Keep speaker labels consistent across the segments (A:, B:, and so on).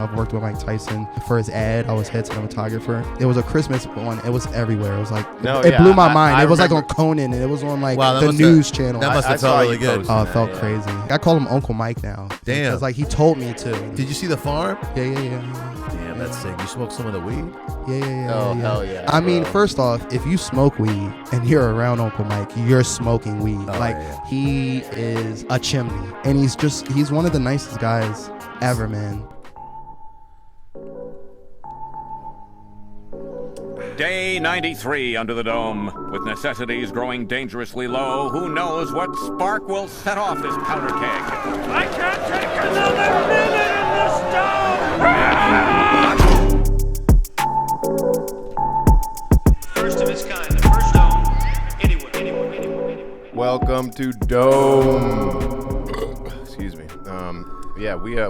A: I've worked with Mike Tyson for his ad. I was head cinematographer. It was a Christmas one. It was everywhere. It was like it blew my mind. It was like on Conan, and it was on like the news channel.
B: That must have felt really good.
A: Oh, it felt crazy. I call him Uncle Mike now.
B: Damn.
A: Because like he told me to.
B: Did you see the farm?
A: Yeah.
B: Damn, that's sick. You smoked some of the weed?
A: Yeah.
C: Oh, hell yeah.
A: I mean, first off, if you smoke weed and you're around Uncle Mike, you're smoking weed. He is a chimney, and he's one of the nicest guys ever, man.
D: Day 93 under the dome. With necessities growing dangerously low, who knows what spark will set off this powder keg? I can't take another minute in this dome!
E: First of its kind, the first dome anywhere.
C: Welcome to Dome. Excuse me.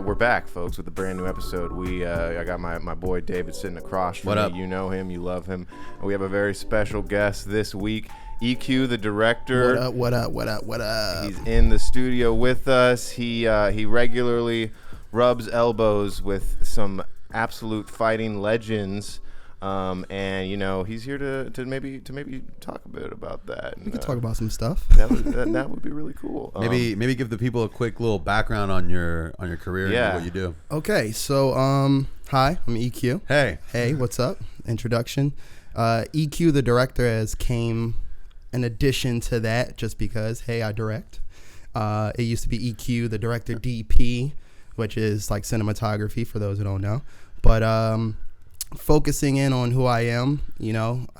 C: We're back, folks, with a brand new episode. I got my boy David sitting across from me.
B: What up?
C: You know him, you love him. And we have a very special guest this week, EQ, the director.
A: What up?
C: He's in the studio with us. He regularly rubs elbows with some absolute fighting legends. And you know he's here to maybe talk a bit about that.
A: We can talk about some stuff.
C: That would be really cool.
B: Maybe give the people a quick little background on your career and what you do.
A: Okay, so hi, I'm EQ. Hey, what's up? Introduction. EQ, the director, came in addition to that, just because I direct. It used to be EQ, the director, DP, which is like cinematography for those who don't know, but focusing in on who I am,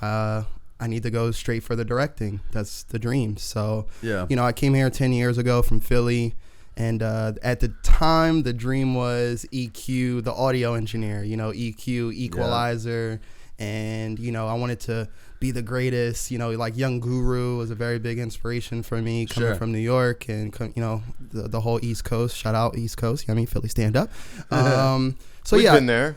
A: I need to go straight for the directing. That's the dream. So, I came here 10 years ago from Philly, and at the time, the dream was EQ, the audio engineer, EQ, equalizer, and, I wanted to be the greatest, like Young Guru was a very big inspiration for me coming from New York and, the whole East Coast. Shout out East Coast. Philly stand up. So
C: We've been there.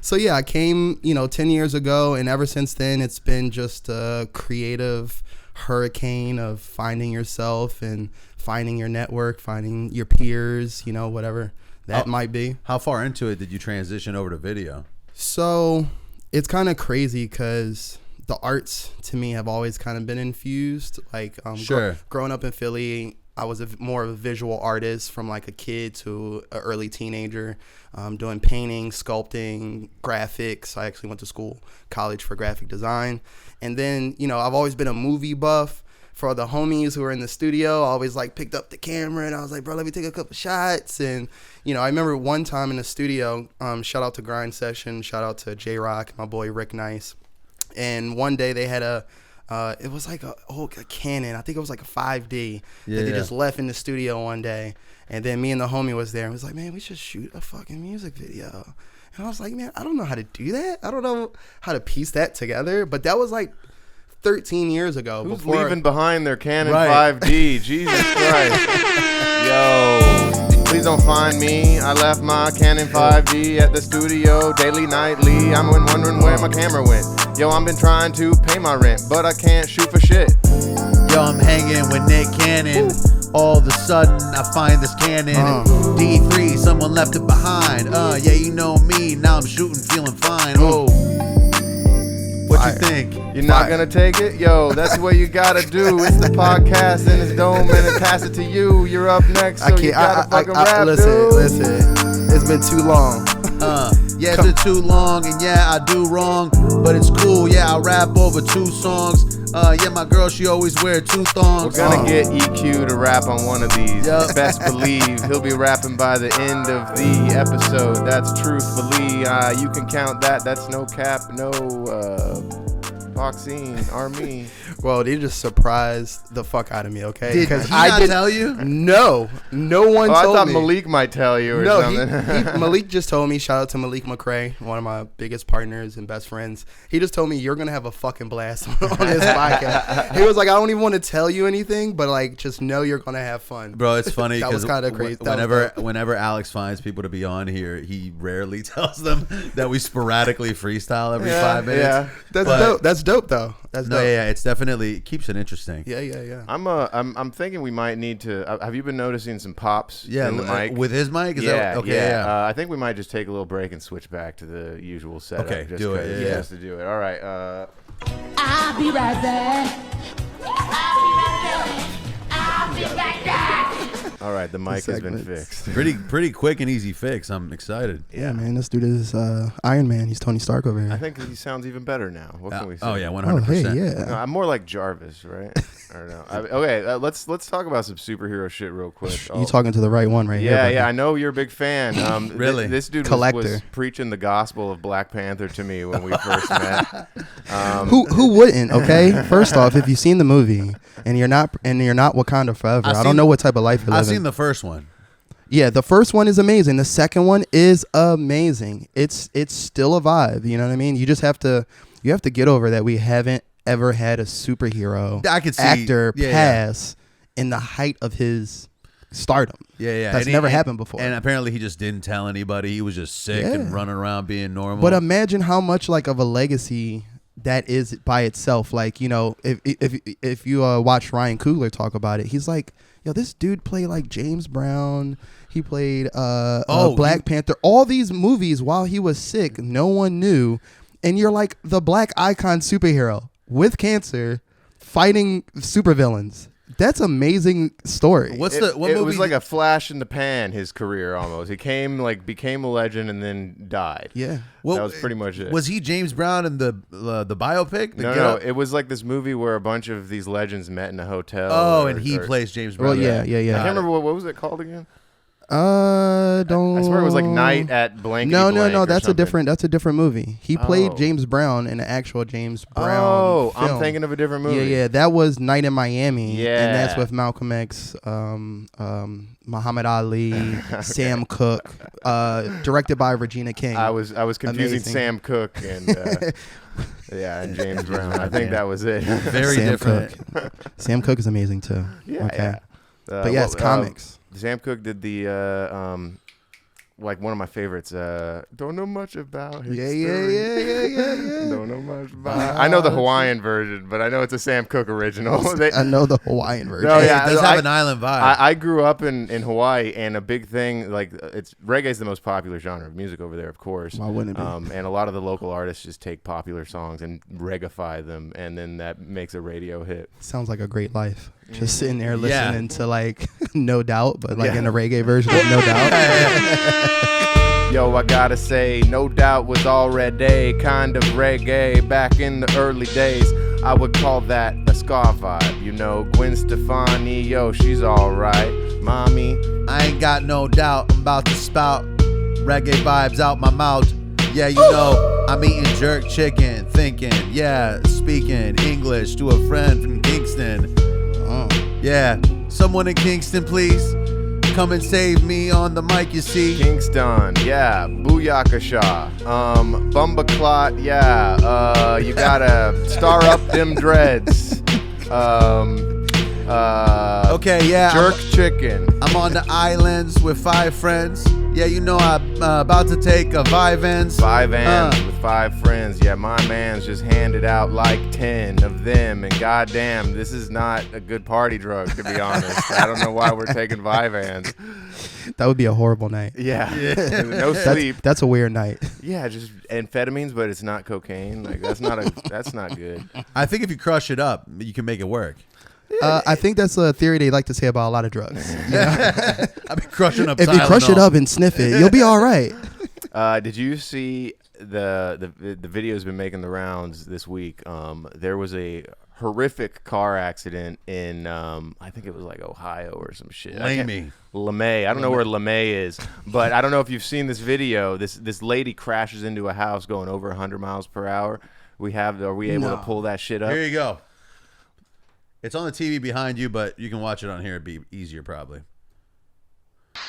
A: So I came, 10 years ago, and ever since then, it's been just a creative hurricane of finding yourself and finding your network, finding your peers, whatever that might be.
B: How far into it did you transition over to video?
A: So it's kind of crazy because the arts to me have always kind of been infused. Like growing up in Philly, I was more of a visual artist from like a kid to an early teenager, doing painting, sculpting, graphics. I actually went to college for graphic design. And then, I've always been a movie buff. For the homies who were in the studio, I always like picked up the camera and I was like, bro, let me take a couple shots. And, I remember one time in the studio, shout out to Grind Session, shout out to J-Rock, my boy Rick Nice. And one day they had it was like a Canon. I think it was like a 5D that they just left in the studio one day. And then me and the homie was there and was like, man, we should shoot a fucking music video. And I was like, man, I don't know how to do that. I don't know how to piece that together. But that was like 13 years ago.
C: Who's leaving behind their Canon 5D? Jesus Christ. Yo. Please don't find me. I left my Canon 5D at the studio daily, nightly. I'm wondering where my camera went. Yo, I've been trying to pay my rent, but I can't shoot for shit.
B: Yo, I'm hanging with Nick Cannon. All of a sudden, I find this Canon. D3, someone left it behind. Yeah, you know me. Now I'm shooting, feeling fine. Oh. What you think?
C: You're not gonna take it? Yo, that's what you gotta do. It's the podcast and it's Dome and it pass it to you. You're up next, so you gotta fucking rap, dude.
A: Listen. It's been too long.
B: Yeah, it's been too long, and yeah, I do wrong, but it's cool. Yeah, I rap over 2 songs. Yeah, my girl, she always wear 2 thongs.
C: We're gonna get EQ to rap on one of these. Yep. Best believe he'll be rapping by the end of the episode. That's truthfully. You can count that. That's no cap, no vaccine, army.
A: Well, they just surprised the fuck out of me, okay?
B: Did he not tell you?
A: No one told me.
C: I thought Malik might tell you or something.
A: Malik just told me, shout out to Malik McCray, one of my biggest partners and best friends. He just told me, you're going to have a fucking blast on this podcast. He was like, I don't even want to tell you anything, but like, just know you're going to have fun.
B: Bro, it's funny because
A: whenever
B: Alex finds people to be on here, he rarely tells them that we sporadically freestyle every 5 minutes.
A: Yeah, that's dope though. That's
B: no,
A: dope.
B: yeah, it's definitely it keeps it interesting.
A: Yeah.
C: I'm thinking we might need to. Have you been noticing some pops?
B: Yeah,
C: in the mic
B: with his mic. Is
C: yeah,
B: that, okay, yeah.
C: I think we might just take a little break and switch back to the usual setup.
B: Okay,
C: just
B: do it. Yeah.
C: Just to do it. All right.
F: I'll be right back. I'll be right back.
C: All right. The mic has been fixed.
B: Pretty quick and easy fix. I'm excited.
A: Yeah, man. This dude is Iron Man. He's Tony Stark over here.
C: I think he sounds even better now. What can we say?
B: Oh yeah, 100%.
A: Oh, hey, yeah.
C: No, I'm more like Jarvis, right? I don't know. Okay, let's talk about some superhero shit real quick.
A: You talking to the right one right here.
C: Yeah,
A: buddy.
C: yeah. I know you're a big fan.
B: Really?
C: This dude was preaching the gospel of Black Panther to me when we first met.
A: Who wouldn't? Okay. First off, if you've seen the movie and you're not Wakanda forever, I don't know what type of life you're living.
B: I've seen the first one.
A: Yeah, the first one is amazing. The second one is amazing. It's still a vibe. You know what I mean? You just have to get over that we haven't ever had a superhero actor pass in the height of his stardom.
B: Yeah.
A: That's never happened before.
B: And apparently he just didn't tell anybody. He was just sick and running around being normal.
A: But imagine how much like of a legacy that is by itself. Like, you know, if you watch Ryan Coogler talk about it, he's like, yo, this dude played like James Brown. He played Black Panther. All these movies while he was sick, no one knew. And you're like the black icon superhero with cancer fighting supervillains. That's an amazing story.
B: What
C: it
B: movie?
C: It was like a flash in the pan, his career almost. He became a legend and then died.
A: Yeah.
B: Well,
C: that was pretty much it.
B: Was he James Brown in the biopic?
C: No. It was like this movie where a bunch of these legends met in a hotel.
B: Oh, and he plays James Brown.
A: Well, yeah.
C: I can't remember what was it called again.
A: Don't.
C: I swear it was like Night at Blank.
A: No. That's a different movie. He played James Brown in the actual James Brown. film.
C: I'm thinking of a different movie.
A: Yeah. That was Night in Miami.
C: Yeah,
A: and that's with Malcolm X, Muhammad Ali, Sam Cooke, directed by Regina King.
C: I was confusing
A: Amazing.
C: Sam Cooke and and James Brown. I think that was it.
B: Very different.
A: Sam Cooke is amazing too.
C: Yeah.
A: Okay.
C: Yeah.
A: But yeah, it's comics.
C: Sam Cooke did the like one of my favorites. Don't know much about his story.
A: Yeah.
C: Don't know much about. I know the Hawaiian version, but I know it's a Sam Cooke original.
A: I know the Hawaiian version.
C: No,
B: It does have an island vibe.
C: I grew up in Hawaii, and a big thing like reggae is the most popular genre of music over there, of course.
A: Why wouldn't it be?
C: And a lot of the local artists just take popular songs and reggaify them, and then that makes a radio hit.
A: Sounds like a great life. Just sitting there listening to like No Doubt, but like in a reggae version of No Doubt.
C: Yo, I gotta say, No Doubt was already kind of reggae back in the early days. I would call that a ska vibe. You know, Gwen Stefani, yo, she's alright. Mommy,
B: I ain't got no doubt I'm about to spout reggae vibes out my mouth. Yeah, you know, I'm eating jerk chicken, thinking, speaking English to a friend from Kingston. Yeah, someone in Kingston, please. Come and save me on the mic, you see.
C: Kingston, yeah. Booyakasha. Bumbaclot, yeah. You gotta star up them dreads.
B: Okay, yeah.
C: Jerk chicken.
B: I'm on the islands with 5 friends. Yeah, you know I'm about to take a 5 ends.
C: 5 ends with 5 friends. Yeah, my man's just handed out like 10 of them. And goddamn, this is not a good party drug, to be honest. I don't know why we're taking 5 ends.
A: That would be a horrible night.
C: Yeah. No sleep.
A: That's a weird night.
C: Yeah, just amphetamines, but it's not cocaine. Like that's not good.
B: I think if you crush it up, you can make it work.
A: I think that's a theory they like to say about a lot of drugs. You know?
B: I've been crushing up.
A: If you crush it up and sniff it, you'll be all right.
C: Did you see the video's been making the rounds this week? There was a horrific car accident in I think it was like Ohio or some shit. LeMay. I don't know where LeMay is, but I don't know if you've seen this video. This lady crashes into a house going over 100 miles per hour. Are we able to pull that shit up?
B: Here you go. It's on the TV behind you, but you can watch it on here. It'd be easier, probably.
A: Yo,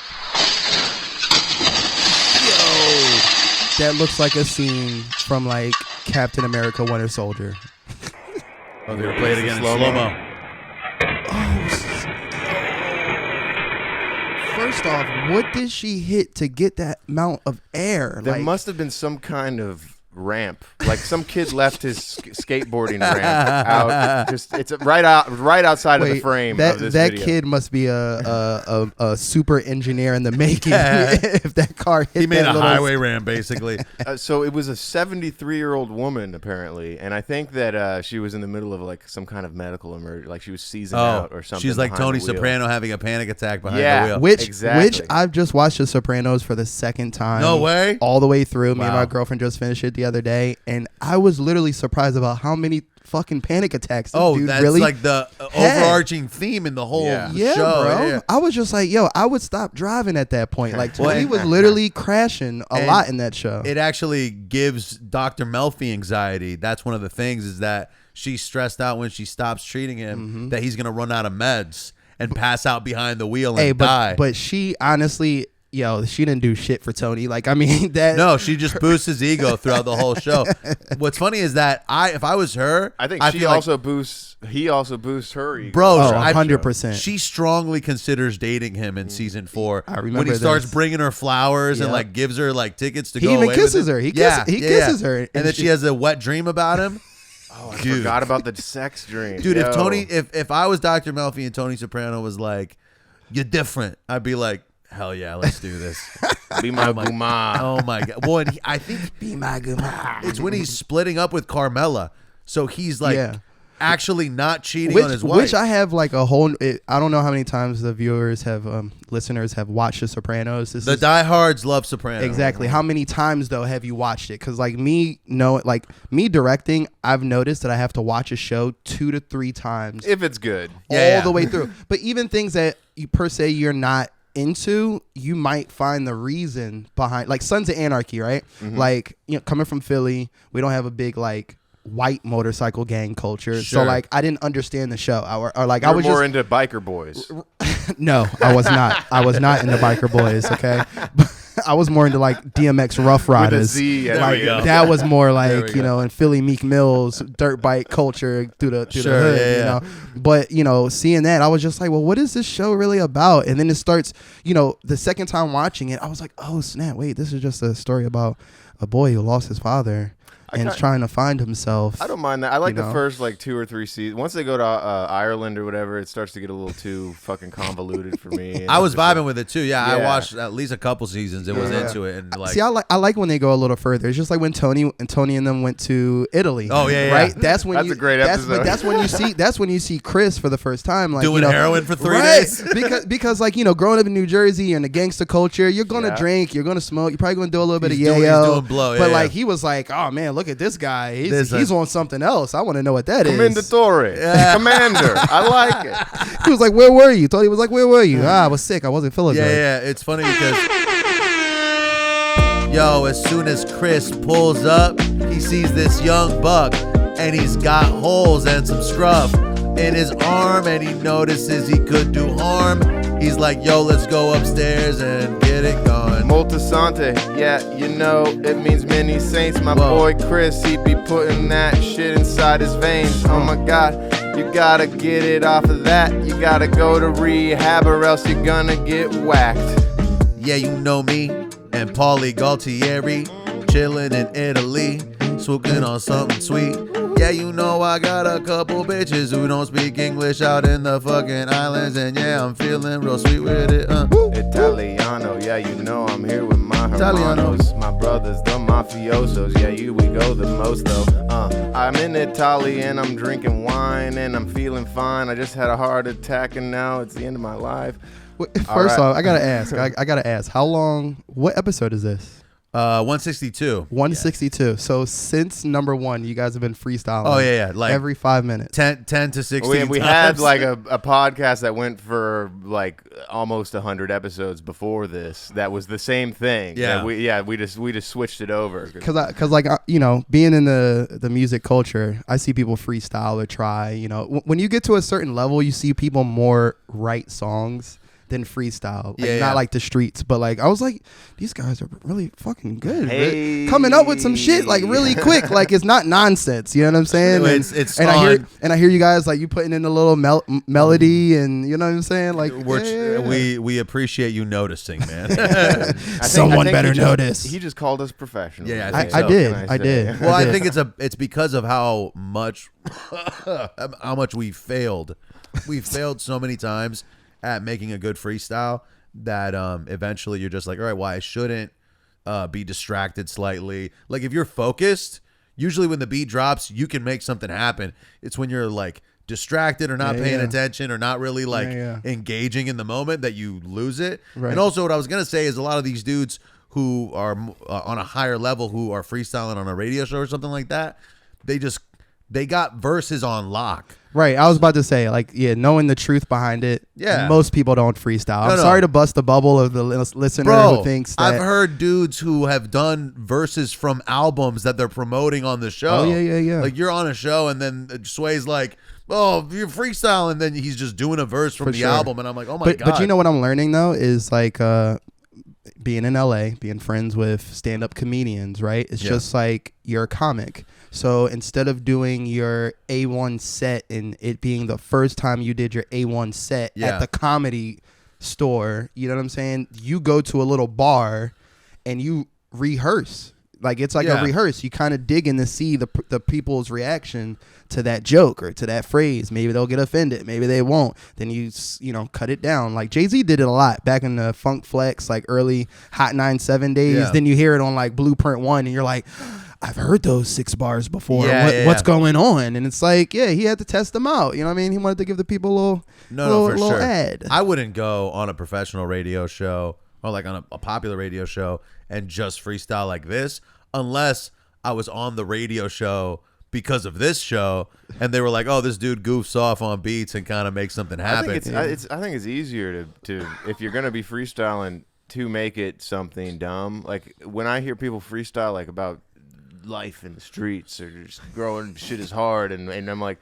A: that looks like a scene from like Captain America: Winter Soldier.
B: Oh, they're gonna play it again in slow-mo.
A: First off, what did she hit to get that amount of air?
C: There must have been some kind of ramp. Like some kid left his skateboarding ramp out. It's right outside of the frame of this
A: that
C: video.
A: kid must be a super engineer in the making. If that car hit,
B: he made
A: that
B: a highway ramp basically.
C: So it was a 73-year-old woman apparently, and I think that she was in the middle of like some kind of medical emergency, like she was seizing out or something.
B: She's like
C: behind
B: Tony
C: the wheel.
B: Soprano having a panic attack behind
C: Yeah.
B: the wheel.
A: Which I've just watched The Sopranos for the second time.
B: No way.
A: All the way through. Me and
B: Wow.
A: my girlfriend just finished it the other day, and I was literally surprised about how many fucking panic attacks this dude
B: that's
A: really
B: like the
A: had.
B: overarching theme in the whole
A: Yeah,
B: show.
A: bro.
B: Yeah.
A: I was just like, yo, I would stop driving at that point. Like,
B: Well,
A: he was literally crashing a
B: and
A: lot in that show.
B: It actually gives Dr. Melfi anxiety. That's one of the things, is that she's stressed out when she stops treating him, that he's going to run out of meds and pass out behind the wheel and die.
A: But she honestly, she didn't do shit for Tony. Like, I mean, that.
B: No, she just boosts his ego throughout the whole show. What's funny is that if I was her,
C: I think
B: I
C: he
B: feel like,
C: also boosts her ego.
B: bro,
A: Oh,
B: I-
A: 100%.
B: She strongly considers dating him in season 4.
A: I remember
B: when he starts
A: this.
B: bringing her flowers and
A: Yep.
B: like gives her like tickets to
A: He
B: go
A: even
B: away
A: kisses
B: with him.
A: her. He kisses her.
B: and
A: And
B: then
A: she-
B: she has a wet dream about him.
C: Oh, I
B: Dude.
C: forgot about the sex dream.
B: Dude,
C: Yo.
B: if I was Dr. Melfi and Tony Soprano was like, "You're different," I'd be like, "Hell yeah, let's do this."
C: Be my guma.
B: Oh my god! Well, and I think
A: Be my good man.
B: it's when he's splitting up with Carmela, so he's like
A: Yeah.
B: actually not cheating on his wife.
A: Which I have like a whole. I don't know how many times the viewers have, listeners have watched The Sopranos. This
B: the
A: is,
B: diehards love Sopranos.
A: exactly. How many times though have you watched it? Because like me directing, I've noticed that I have to watch a show 2 to 3 times
C: If it's good.
B: Yeah.
A: the way through. But even things that you per se you're not into, you might find the reason behind, like Sons of Anarchy, right? Like, coming from Philly, we don't have a big like white motorcycle gang culture. So
B: Sure.
A: like I didn't understand the show. Or like I
C: You're
A: was
C: more
A: just
C: into biker boys.
A: no, I was not. I was not into Biker Boys, okay? I was more into like DMX Rough
C: With a
A: Riders.
C: Z.
B: There
A: Like
B: we go.
A: that was more
B: There
A: like,
B: we go.
A: in Philly Meek Mill's dirt bike culture through the
B: Sure,
A: hood,
B: yeah.
A: But, seeing that, I was just like, well, what is this show really about? And then it starts, the second time watching it, I was like, oh snap, wait, this is just a story about a boy who lost his father and is trying to find himself.
C: I don't mind that. I like
A: You
C: the
A: know?
C: first like 2 or 3 seasons. Once they go to Ireland or whatever, it starts to get a little too fucking convoluted for me. And
B: I was
C: it's just
B: vibing with it too. Yeah, I
C: Yeah.
B: watched at least a couple seasons. It was
A: Yeah.
B: into it, and like,
A: See, I like when they go a little further. It's just like when Tony and them went to Italy.
B: Oh, yeah, yeah.
A: right. That's when
C: That's a great episode.
A: That's when you see Chris for the first time, like
B: doing heroin for 3
A: right?
B: days.
A: because like growing up in New Jersey and the gangster culture, you're gonna
C: Yeah.
A: drink, you're gonna smoke, you're probably gonna do a little bit
B: He's
A: of
B: doing-
A: yayo.
B: he's doing blow,
A: but
B: yeah,
A: like
B: yeah.
A: he was like, oh man, look at this guy.
B: There's
A: He's
B: a-
A: on something else. I want to know what that is.
C: Commendatore. Commander. I like it.
A: He was like, where were you? Tony was like, where were you? I was sick. I wasn't feeling
B: Yeah,
A: good.
B: yeah. It's funny because, yo, as soon as Chris pulls up, he sees this young buck, and he's got holes and some scruff in his arm, and he notices he could do harm. He's like, yo, let's go upstairs and get it going.
C: Moltisante, yeah, it means many saints. My
B: Whoa.
C: boy Chris, he be putting that shit inside his veins. Oh my god, you gotta get it off of that. You gotta go to rehab or else you're gonna get whacked.
B: Yeah, you know me and Paulie Galtieri, chilling in Italy, swooping on something sweet. Yeah, I got a couple bitches who don't speak English out in the fucking islands, and yeah, I'm feeling real sweet with it.
C: Italiano, yeah, I'm here with my hermanos, my brothers, the mafiosos. Yeah, we go the most though. I'm in Italy and I'm drinking wine and I'm feeling fine. I just had a heart attack and now it's the end of my life.
A: First
C: right.
A: off, I gotta ask. I gotta ask. How long? What episode is this?
B: 162.
A: 162. So since number 1, you guys have been freestyling.
B: Oh, yeah, like
A: every 5 minutes.
B: 10 to 16
C: We
B: times.
C: had like a podcast that went for like almost 100 episodes before this. That was the same thing.
B: Yeah.
C: We just switched it over.
A: Cause like being in the music culture, I see people freestyle or try. When you get to a certain level, you see people more write songs than freestyle. Like, not like the streets, but like I was like, these guys are really fucking good.
C: Hey.
A: Coming up with some shit like really quick. Like it's not nonsense. You know what I'm saying?
B: It's
A: and I hear you guys like you putting in a little melody, and you know what I'm saying? Like
B: we appreciate you noticing, man.
A: Someone better notice.
C: He just called us professionals.
B: Yeah,
A: I did.
B: Well, I think it's because of how much we failed. We failed so many times at making a good freestyle that eventually you're just like, all right, well, I shouldn't be distracted slightly. Like if you're focused, usually when the beat drops, you can make something happen. It's when you're like distracted or not paying attention or not really like engaging in the moment that you lose it. Right. And also what I was going to say is a lot of these dudes who are on a higher level, who are freestyling on a radio show or something like that, they got verses on lock.
A: Right. I was about to say, like, knowing the truth behind it. Yeah. Most people don't freestyle. I'm sorry to bust the bubble of the listener who thinks that.
B: I've heard dudes who have done verses from albums that they're promoting on the show.
A: Oh, yeah.
B: Like, you're on a show, and then Sway's like, oh, you're freestyling, and then he's just doing a verse from the album, and I'm like, oh, my God.
A: But you know what I'm learning, though, is, like, being in LA, being friends with stand-up comedians, right? It's just like you're a comic. So instead of doing your A1 set and it being the first time you did your A1 set at the comedy store, you know what I'm saying? You go to a little bar and you rehearse. Like it's like a rehearse. You kind of dig in to see the people's reaction to that joke or to that phrase. Maybe they'll get offended. Maybe they won't. Then you cut it down. Like Jay-Z did it a lot back in the Funk Flex, like early Hot 97 days. Yeah. Then you hear it on like Blueprint 1 and you're like, I've heard those 6 bars before. What's going on? And it's like, he had to test them out. You know what I mean? He wanted to give the people a little ad.
B: I wouldn't go on a professional radio show or like on a popular radio show and just freestyle like this unless I was on the radio show because of this show and they were like, oh, this dude goofs off on beats and kind of makes something happen.
C: I think it's easier to if you're going to be freestyling to make it something dumb. Like when I hear people freestyle like about life in the streets or just growing shit is hard and I'm like,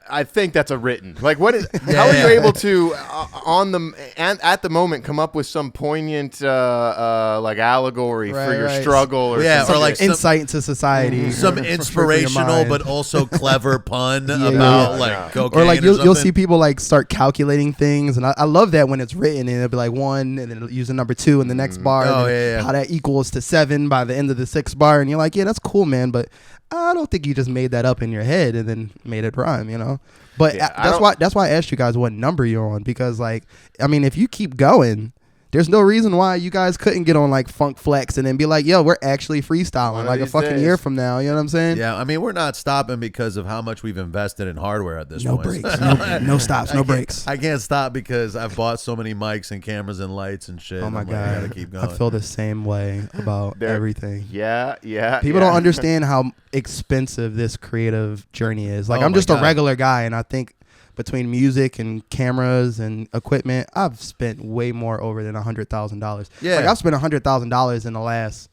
C: I think that's a written. Like, what is? How are you able to at the moment come up with some poignant like allegory for your struggle or
A: or like insight into society,
B: some inspirational but also clever pun about like cocaine
A: or like you'll see people like start calculating things, and I love that when it's written and it'll be like 1 and then it'll use a number 2 in the next bar. How that equals to 7 by the end of the 6th bar, and you're like, that's cool, man, but I don't think you just made that up in your head and then made it rhyme, you know? But that's why I asked you guys what number you're on, because like, I mean, if you keep going, there's no reason why you guys couldn't get on like Funk Flex and then be like, yo, we're actually freestyling like a fucking year from now. You know what I'm saying?
B: Yeah, I mean, we're not stopping because of how much we've invested in hardware at this
A: point. Breaks. No stops, no breaks.
B: I can't stop because I've bought so many mics and cameras and lights and shit.
A: Oh my God. I gotta keep going. I feel the same way about everything.
C: Yeah.
A: People don't understand how expensive this creative journey is. Like, I'm just a regular guy, and I think between music and cameras and equipment, I've spent way more over than $100,000.
B: Yeah,
A: like I've spent $100,000 in the last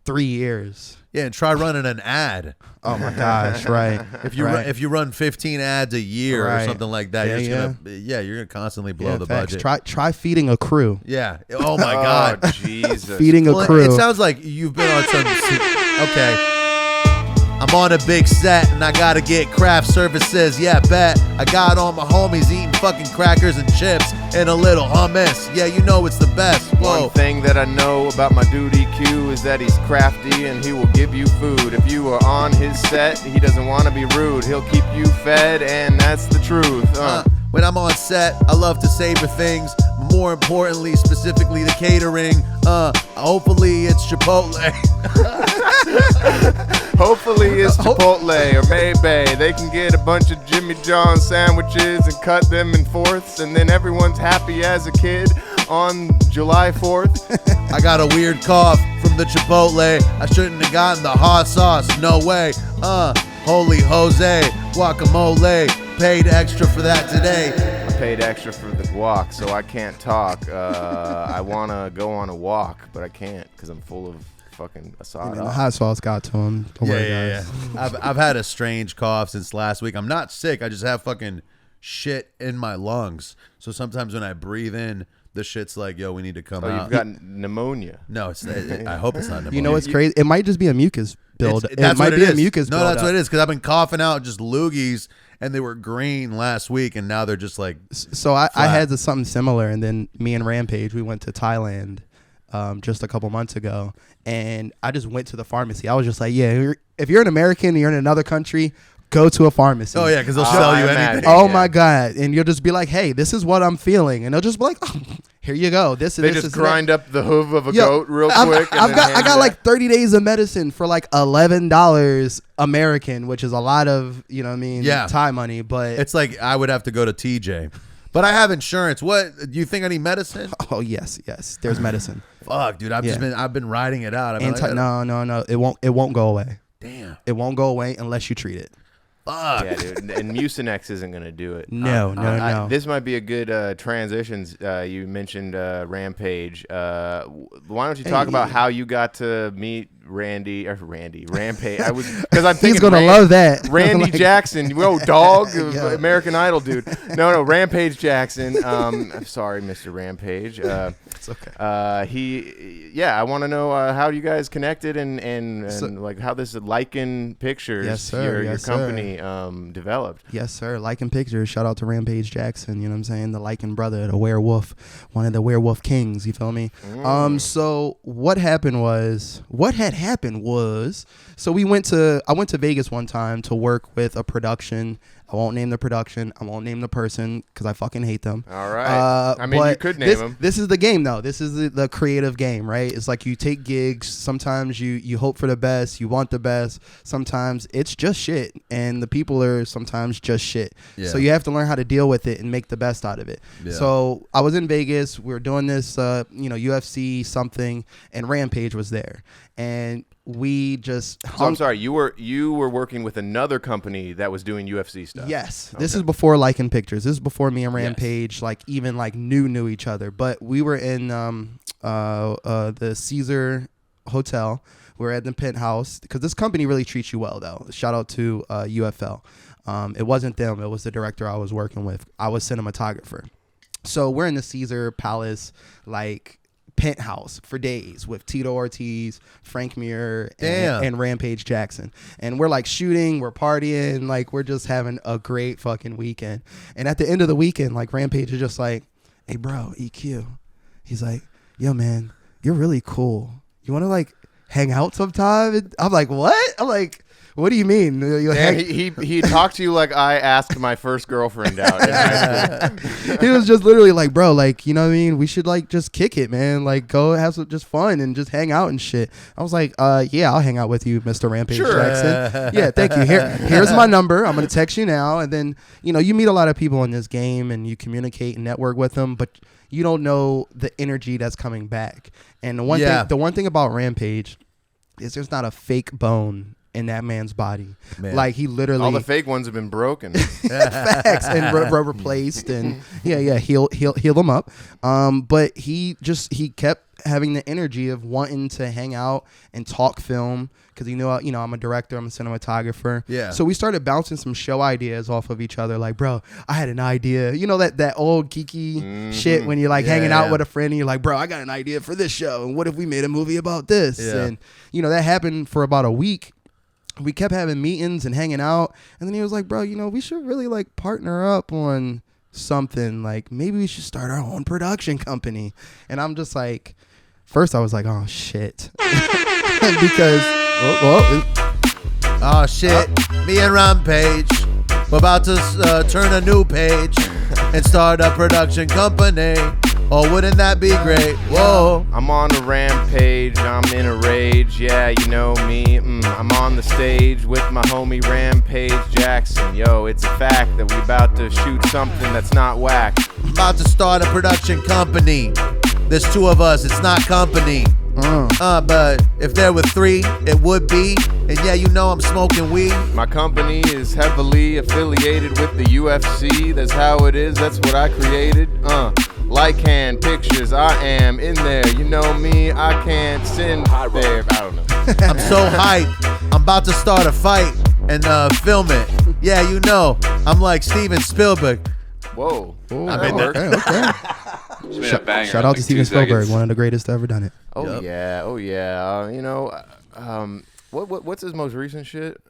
A: 3 years.
B: Yeah, and try running an ad.
A: Oh my gosh, right.
B: If you run 15 ads a year or something like that, you're gonna constantly blow the budget.
A: Try feeding a crew.
B: Yeah. Oh my God.
C: Jesus.
A: Feeding a crew.
B: It sounds like you've been on some. Okay. I'm on a big set and I gotta get craft services. Yeah, bet. I got all my homies eating fucking crackers and chips and a little hummus. Yeah, you know it's the best. Whoa.
C: One thing that I know about my dude EQ is that he's crafty and he will give you food. If you are on his set, he doesn't want to be rude. He'll keep you fed, and that's the truth.
B: When I'm on set, I love to savor things. More importantly, specifically the catering. Hopefully it's Chipotle.
C: Hopefully it's Chipotle or Maybe. They can get a bunch of Jimmy John sandwiches and cut them in fourths, and then everyone's happy as a kid on July 4th.
B: I got a weird cough from the Chipotle. I shouldn't have gotten the hot sauce. No way. Holy Jose, guacamole. Paid extra for that today.
C: I paid extra for the guac, so I can't talk. I want to go on a walk, but I can't because I'm full of fucking asada.
A: The hot sauce got to him. Don't worry, guys.
B: I've had a strange cough since last week. I'm not sick. I just have fucking shit in my lungs. So sometimes when I breathe in, the shit's like, yo, we need to come out.
C: You've got pneumonia.
B: No, I hope it's not pneumonia.
A: You know what's crazy? It might just be a mucus build.
B: That's
A: it might
B: what
A: be
B: it
A: a
B: is.
A: mucus build.
B: No, that's what it is. Because I've been coughing out just loogies, and they were green last week, and now they're just like.
A: So I had something similar, and then me and Rampage, we went to Thailand just a couple months ago, and I just went to the pharmacy. I was just like, yeah, if you're an American and you're in another country, go to a pharmacy.
B: Oh, yeah, because they'll sell you anything.
A: Oh, my God. And you'll just be like, hey, this is what I'm feeling. And they'll just be like, oh, here you go. They just
C: grind up the hoof of a goat real quick.
A: I got like 30 days of medicine for like $11 American, which is a lot of, you know what I mean, Thai money. But
B: it's like I would have to go to TJ. But I have insurance. What? Do you think I need medicine?
A: Oh, yes. There's medicine.
B: Fuck, dude. I've been riding it out.
A: No. It won't go away.
B: Damn.
A: It won't go away unless you treat it.
B: Fuck.
C: Yeah, dude. And Mucinex isn't going to do it.
A: No.
C: This might be a good transitions. You mentioned Rampage. Why don't you talk about how you got to meet Rampage? Because I'm thinking
A: he's gonna love that.
C: Randy Jackson, dog, American Idol dude. No, Rampage Jackson. Sorry, Mr. Rampage.
A: It's okay.
C: I want to know how you guys connected and like how this Lycan Pictures, your company, developed.
A: Yes, sir. Lycan Pictures. Shout out to Rampage Jackson. You know what I'm saying? The Lycan brother, the werewolf, one of the werewolf kings. You feel me? So what happened was, so I went to Vegas one time to work with a production. I won't name the production. I won't name the person because I fucking hate them.
C: All right. You could name them.
A: This is the game, though. This is the creative game, right? It's like you take gigs. Sometimes you hope for the best. You want the best. Sometimes it's just shit. And the people are sometimes just shit. Yeah. So you have to learn how to deal with it and make the best out of it. Yeah. So I was in Vegas. We were doing this, UFC something, and Rampage was there. And we just
C: I'm sorry, you were working with another company that was doing UFC stuff.
A: Yes. Okay. This is before Lycan Pictures. This is before me and Rampage knew each other. But we were in the Caesar Hotel. We were at the penthouse because this company really treats you well, though. Shout out to UFL. It wasn't them, it was the director I was working with. I was cinematographer. So we're in the Caesar Palace, penthouse for days with Tito Ortiz, Frank Mir, and Rampage Jackson. And we're shooting, we're partying, we're just having a great fucking weekend. And at the end of the weekend, Rampage is just like, hey bro, EQ. He's like, yo man, you're really cool. You want to hang out sometime? And I'm like, what? I'm like, what do you mean?
C: He talked to you like I asked my first girlfriend out in high school.
A: He was just literally like, bro, you know what I mean? We should just kick it, man. Go have some just fun and just hang out and shit. I was like, yeah, I'll hang out with you, Mr. Rampage Jackson. Yeah, thank you. Here's my number. I'm going to text you now. And then, you meet a lot of people in this game and you communicate and network with them, but you don't know the energy that's coming back. And the one thing about Rampage is there's not a fake bone in that man's body. Man. He literally
C: all the fake ones have been broken.
A: Facts and replaced and heal them up. But he kept having the energy of wanting to hang out and talk film because he knew I'm a director, I'm a cinematographer. Yeah. So we started bouncing some show ideas off of each other. Bro, I had an idea. That old geeky shit when you're hanging out with a friend and you're like, bro, I got an idea for this show. And what if we made a movie about this? Yeah. And that happened for about a week. We kept having meetings and hanging out. And then he was like, bro, we should really partner up on something. Maybe we should start our own production company. And I'm just first I was like, oh shit. Because
B: oh shit, me and Rampage, we're about to turn a new page and start a production company. Oh, wouldn't that be great? Whoa.
C: I'm on a rampage, I'm in a rage. Yeah, you know me. I'm on the stage with my homie Rampage Jackson. Yo, it's a fact that we about to shoot something that's not whack.
B: I'm about to start a production company. There's two of us, it's not company. But if there were three, it would be. And yeah, I'm smoking weed.
C: My company is heavily affiliated with the UFC. That's how it is, that's what I created. Lycan Pictures, I am in there. You know me, I can't send there. I don't know.
B: I'm so hyped. I'm about to start a fight and film it. Yeah, you know, I'm like Steven Spielberg.
C: Whoa.
A: Ooh,
B: I'm in there.
A: Okay.
G: Shout
A: out to Steven Spielberg, one of the greatest to ever done it.
C: Oh yeah, oh yeah. What's his most recent shit?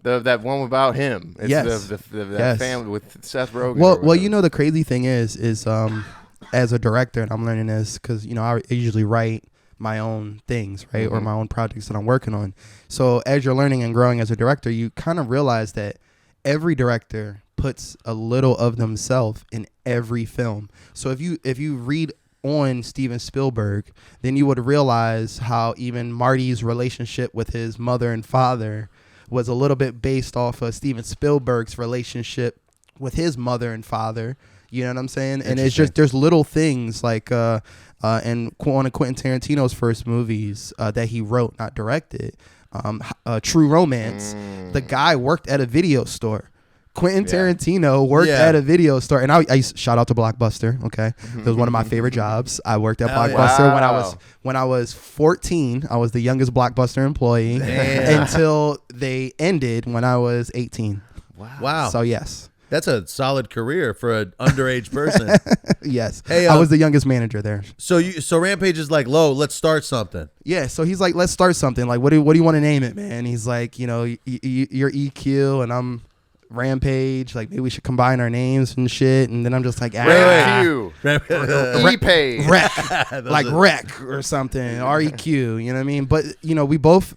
C: That one about him. It's
A: Yes.
C: The family with Seth Rogen.
A: Well, you know, the crazy thing is as a director, and I'm learning this because, you know, I usually write my own things, right? Or my own projects that I'm working on. So as you're learning and growing as a director, you kind of realize that every director puts a little of themselves in every film. So if you read on Steven Spielberg, then you would realize how even Marty's relationship with his mother and father was a little bit based off of Steven Spielberg's relationship with his mother and father. You know what I'm saying? And it's just, there's little things like and one of Quentin Tarantino's first movies that he wrote, not directed, True Romance. The guy worked at a video store. Quentin Tarantino worked at a video store, and I shout out to Blockbuster. Okay, it was one of my favorite jobs. I worked at Blockbuster when I was 14. I was the youngest Blockbuster employee until they ended when I was 18.
B: Wow.
A: So yes,
B: that's a solid career for an underage person.
A: Yes.
B: Hey,
A: I was the youngest manager there.
B: So Rampage is like, Lo, let's start something.
A: Yeah, so he's like, let's start something. Like, what do you want to name it, man? He's like, you know, you're EQ and I'm Rampage. Like, maybe we should combine our names and shit. And then I'm just like,
C: E-Pay.
A: Rec. Like Rec or something. REQ, you know what I mean? But, you know, we love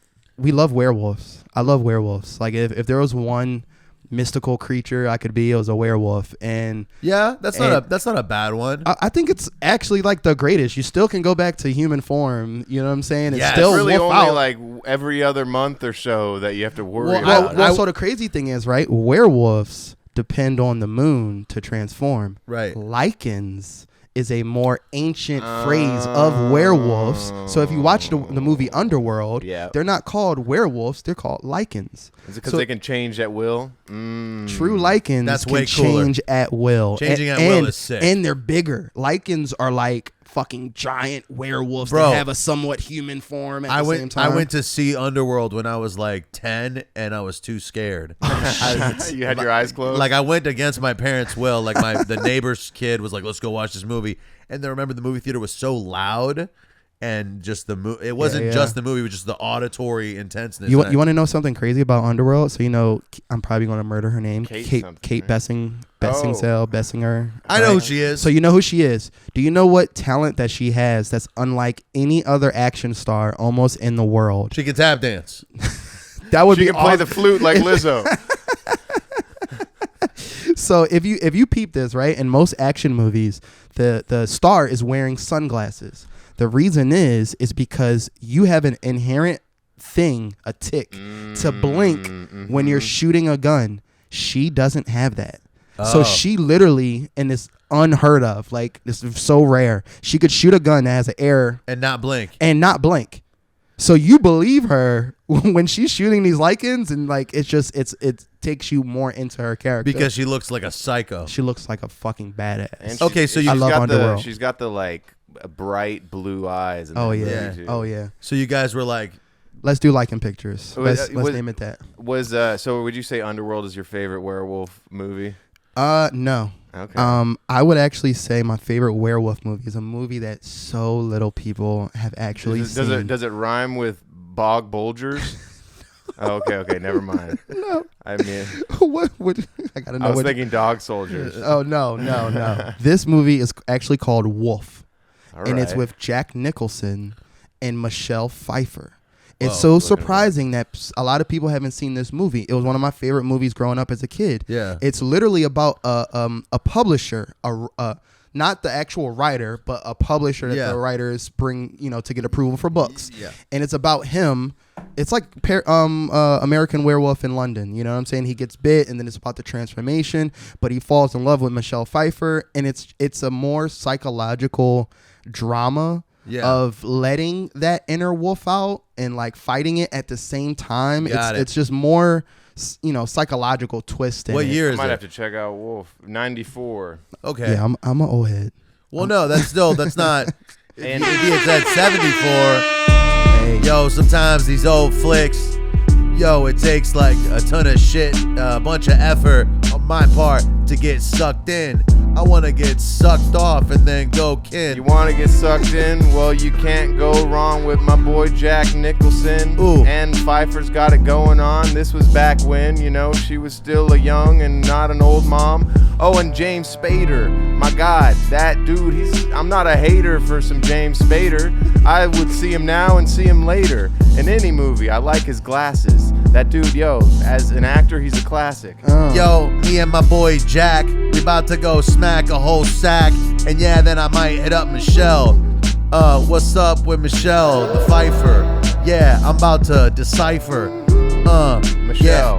A: werewolves. I love werewolves. Like, if there was one mystical creature I could be, it was a werewolf. And
B: yeah, that's not a bad one.
A: I think it's actually like the greatest. You still can go back to human form, you know what I'm saying?
C: It's
A: still
C: really only
A: out.
C: like every other month or so that you have to worry about.
A: Well, so the crazy thing is, right, werewolves depend on the moon to transform.
B: Right.
A: Lycans is a more ancient phrase of werewolves. So if you watch the movie Underworld, they're not called werewolves, they're called lycans.
C: Is it because they can change at will?
A: True lycans
B: way
A: can
B: cooler.
A: change at will.
B: Changing at will is sick.
A: And they're bigger. Lycans are like fucking giant werewolves that have a somewhat human form at the same time.
B: I went to see Underworld when I was like 10 and I was too scared.
C: You had your eyes closed?
B: Like I went against my parents' will. Like the neighbor's kid was like, let's go watch this movie. And then remember the movie theater was so loud and just the movie. It wasn't just the movie, it was just the auditory intenseness.
A: You want to know something crazy about Underworld? So, you know, I'm probably going to murder her name. Kate Bessinger.
B: I know who she is.
A: So you know who she is. Do you know what talent that she has that's unlike any other action star almost in the world?
B: She can tap dance.
A: That would
C: she
A: be
C: can play the flute like Lizzo.
A: So if you peep this, right, in most action movies, the star is wearing sunglasses. The reason is because you have an inherent thing, a tick, to blink when you're shooting a gun. She doesn't have that. So she literally, and it's unheard of, like this is so rare, she could shoot a gun that has an air
B: and not blink.
A: So you believe her when she's shooting these lycans, and like it takes you more into her character
B: because she looks like a psycho.
A: She looks like a fucking badass.
C: And
B: okay, so
A: I love Underworld.
C: She's got the like bright blue eyes.
A: Oh yeah.
B: So you guys were like,
A: let's do lycan pictures. Let's name it that.
C: So would you say Underworld is your favorite werewolf movie?
A: No.
C: Okay.
A: I would actually say my favorite werewolf movie is a movie that so little people have actually seen.
C: Does it rhyme with Bog Bulgers? Oh, okay, never mind.
A: No.
C: I mean,
A: what would I gotta know?
C: I was thinking Dog Soldiers.
A: Oh no. This movie is actually called Wolf,
C: and
A: it's with Jack Nicholson and Michelle Pfeiffer. It's so surprising that a lot of people haven't seen this movie. It was one of my favorite movies growing up as a kid.
B: Yeah.
A: It's literally about a publisher, not the actual writer, but a publisher that the writers bring, to get approval for books.
B: Yeah.
A: And it's about him. It's like American Werewolf in London. You know what I'm saying? He gets bit, and then it's about the transformation, but he falls in love with Michelle Pfeiffer, and it's a more psychological drama.
B: Yeah.
A: Of letting that inner wolf out and like fighting it at the same time. It's just more, psychological twist.
B: What year is
C: I might
B: it?
C: have to check out Wolf. 94.
B: Okay.
A: Yeah, I'm an old head.
B: Well, no, that's not.
C: And
B: if he had said 74, yo, sometimes these old flicks, Yo, it takes like a ton of shit, a bunch of effort on my part to get sucked in. I want to get sucked off and then go kin.
C: You want to get sucked in? Well, you can't go wrong with my boy Jack Nicholson.
B: Ooh.
C: And Pfeiffer's got it going on. This was back when, you know, she was still a young and not an old mom. Oh, and James Spader. My God, that dude, I'm not a hater for some James Spader. I would see him now and see him later. In any movie, I like his glasses. That dude, yo, as an actor, he's a classic.
B: Yo, me and my boy Jack, we about to go smack a whole sack. And yeah, then I might hit up Michelle. What's up with Michelle, the Pfeiffer? Yeah, I'm about to decipher.
C: Michelle,
B: yeah.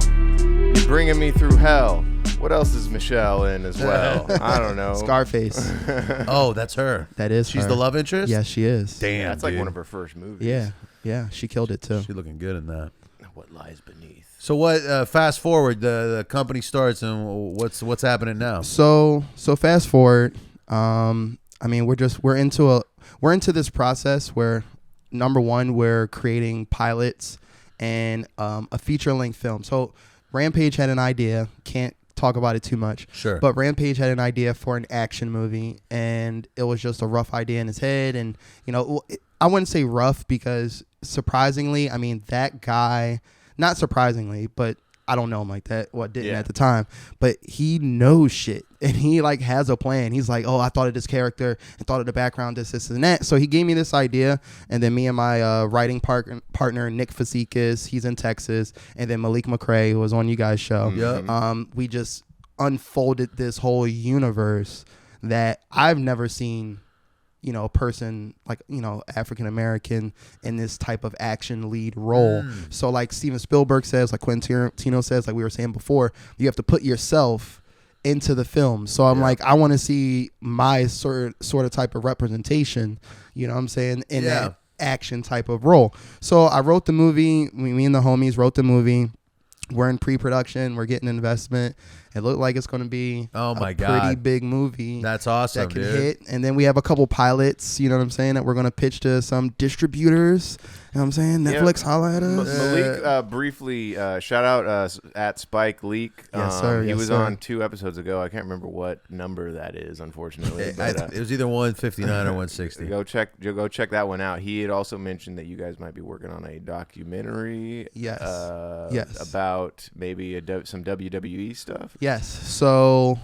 C: you're bringing me through hell. What else is Michelle in as well? I don't know.
A: Scarface.
B: Oh, that's her.
A: That is
B: She's
A: her.
B: the love interest?
A: Yes, she is.
B: Damn,
C: That's like
B: dude.
C: one of her first movies.
A: Yeah, she killed it too.
B: She's looking good in that.
C: What lies beneath?
B: So what? Fast forward, the company starts, and what's happening now?
A: So fast forward. I mean, we're into this process where, number one, we're creating pilots and a feature-length film. So Rampage had an idea. Can't talk about it too much.
B: Sure.
A: But Rampage had an idea for an action movie, and it was just a rough idea in his head. And, you know, I wouldn't say rough because surprisingly, I mean, that guy, not surprisingly, but I don't know him like that. Well, I didn't at the time, but he knows shit and he like has a plan. He's like, oh, I thought of this character and thought of the background, this and that. So he gave me this idea, and then me and my writing partner, Nick Fasikis, he's in Texas, and then Malik McRae, who was on you guys' show. We just unfolded this whole universe that I've never seen, you know, a person like, you know, African American in this type of action lead role. So like Steven Spielberg says, like Quentin Tarantino says, like we were saying before, you have to put yourself into the film. So I'm like, I want to see my sort of type of representation, you know what I'm saying, in that action type of role. So I wrote the movie. Me and the homies wrote the movie. We're in pre-production. We're getting investment. It looked like it's going to be pretty big movie.
B: That's awesome,
A: that can
B: dude.
A: hit. And then we have a couple pilots, you know what I'm saying, that we're going to pitch to some distributors. You know what I'm saying? Netflix, holla at us.
C: Malik, briefly, shout out at Spike Leak.
A: Yes, sir.
C: He
A: Yes,
C: was
A: sir.
C: on 2 episodes ago. I can't remember what number that is, unfortunately. But,
B: It was either 159 or 160.
C: Go check that one out. He had also mentioned that you guys might be working on a documentary.
A: Yes.
C: About maybe some WWE stuff.
A: Yes. So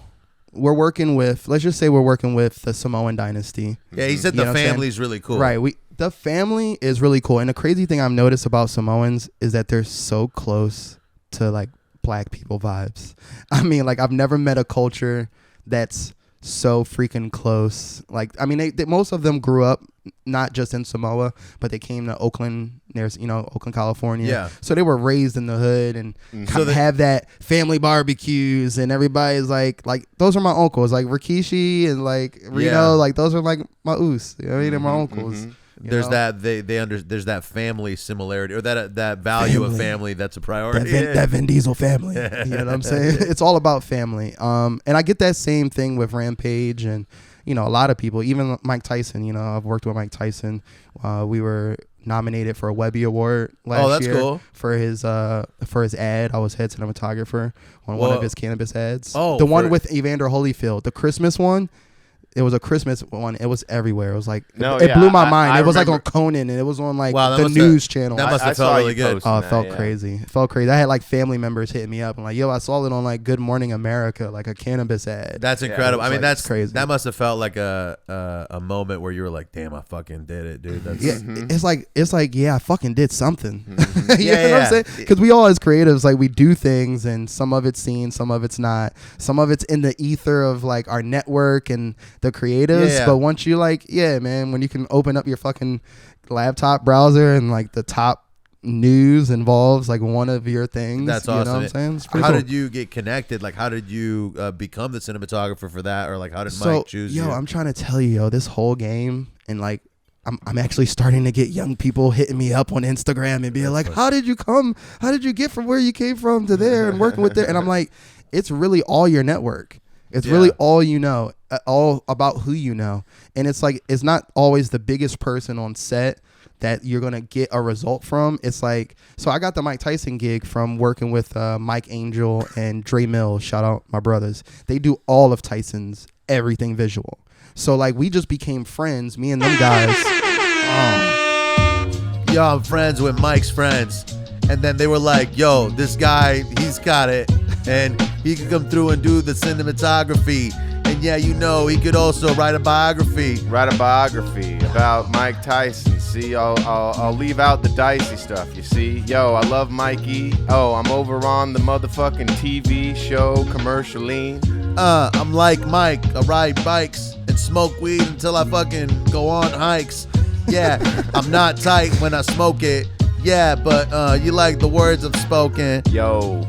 A: we're working with, let's just say we're working with the Samoan dynasty.
B: Yeah, he said
A: You know
B: the
A: what I'm saying?
B: family's really cool.
A: Right. The family is really cool. And the crazy thing I've noticed about Samoans is that they're so close to like black people vibes. I mean, like I've never met a culture that's so freaking close. Like, I mean, they most of them grew up not just in Samoa, but they came to Oakland, Oakland, California.
B: Yeah.
A: So they were raised in the hood and have that family barbecues, and everybody's like those are my uncles, like Rikishi and like Reno, like those are like my oos. You know what I mean? They're my uncles.
B: There's that there's that family similarity, or that value of family that's a priority.
A: That Vin Diesel family. You know what I'm saying? It's all about family. And I get that same thing with Rampage and, you know, a lot of people, even Mike Tyson. You know, I've worked with Mike Tyson. We were nominated for a Webby Award last year.
B: Cool.
A: For his ad. I was head cinematographer on one of his cannabis ads.
B: Oh,
A: the one with Evander Holyfield, the Christmas one. It was a Christmas one. It was everywhere. It was like it blew my mind. It was like on Conan, and it was on like the news channel.
B: That must have felt really good.
A: Oh, it felt crazy. It felt crazy. I had like family members hitting me up and like, yo, I saw it on like Good Morning America, like a cannabis ad.
B: That's incredible. I mean, that's
A: crazy.
B: That must have felt like a moment where you were like, damn, I fucking did it, dude. That's
A: It's like yeah, I fucking did something. You know what I'm saying? Because we all as creatives, like we do things, and some of it's seen, some of it's not. Some of it's in the ether of like our network and the creatives. But once you like, man, when you can open up your fucking laptop browser and like the top news involves like one of your things.
B: That's awesome.
A: You know what I'm saying? It's pretty
B: how
A: cool.
B: did you get connected? Like, how did you become the cinematographer for that? Or like, how did Mike choose you?
A: I'm trying to tell you, this whole game, and like, I'm actually starting to get young people hitting me up on Instagram and being like, how did you get from where you came from to there and working with there? And I'm like, it's really all your network. It's really all you know, all about who you know. And it's like, it's not always the biggest person on set that you're gonna get a result from. It's like, so I got the Mike Tyson gig from working with Mike Angel and Dre Mills. Shout out my brothers. They do all of Tyson's everything visual. So like we just became friends, me and them guys.
B: Yo, I'm friends with Mike's friends. And then they were like, yo, this guy, he's got it. And he could come through and do the cinematography. And yeah, you know, he could also write a biography.
C: Write a biography about Mike Tyson. See, I'll leave out the dicey stuff, you see. Yo, I love Mikey. Oh, I'm over on the motherfucking TV show commercialing.
B: I'm like Mike. I ride bikes and smoke weed until I fucking go on hikes. Yeah, I'm not tight when I smoke it. Yeah, but you like the words I've spoken.
C: Yo,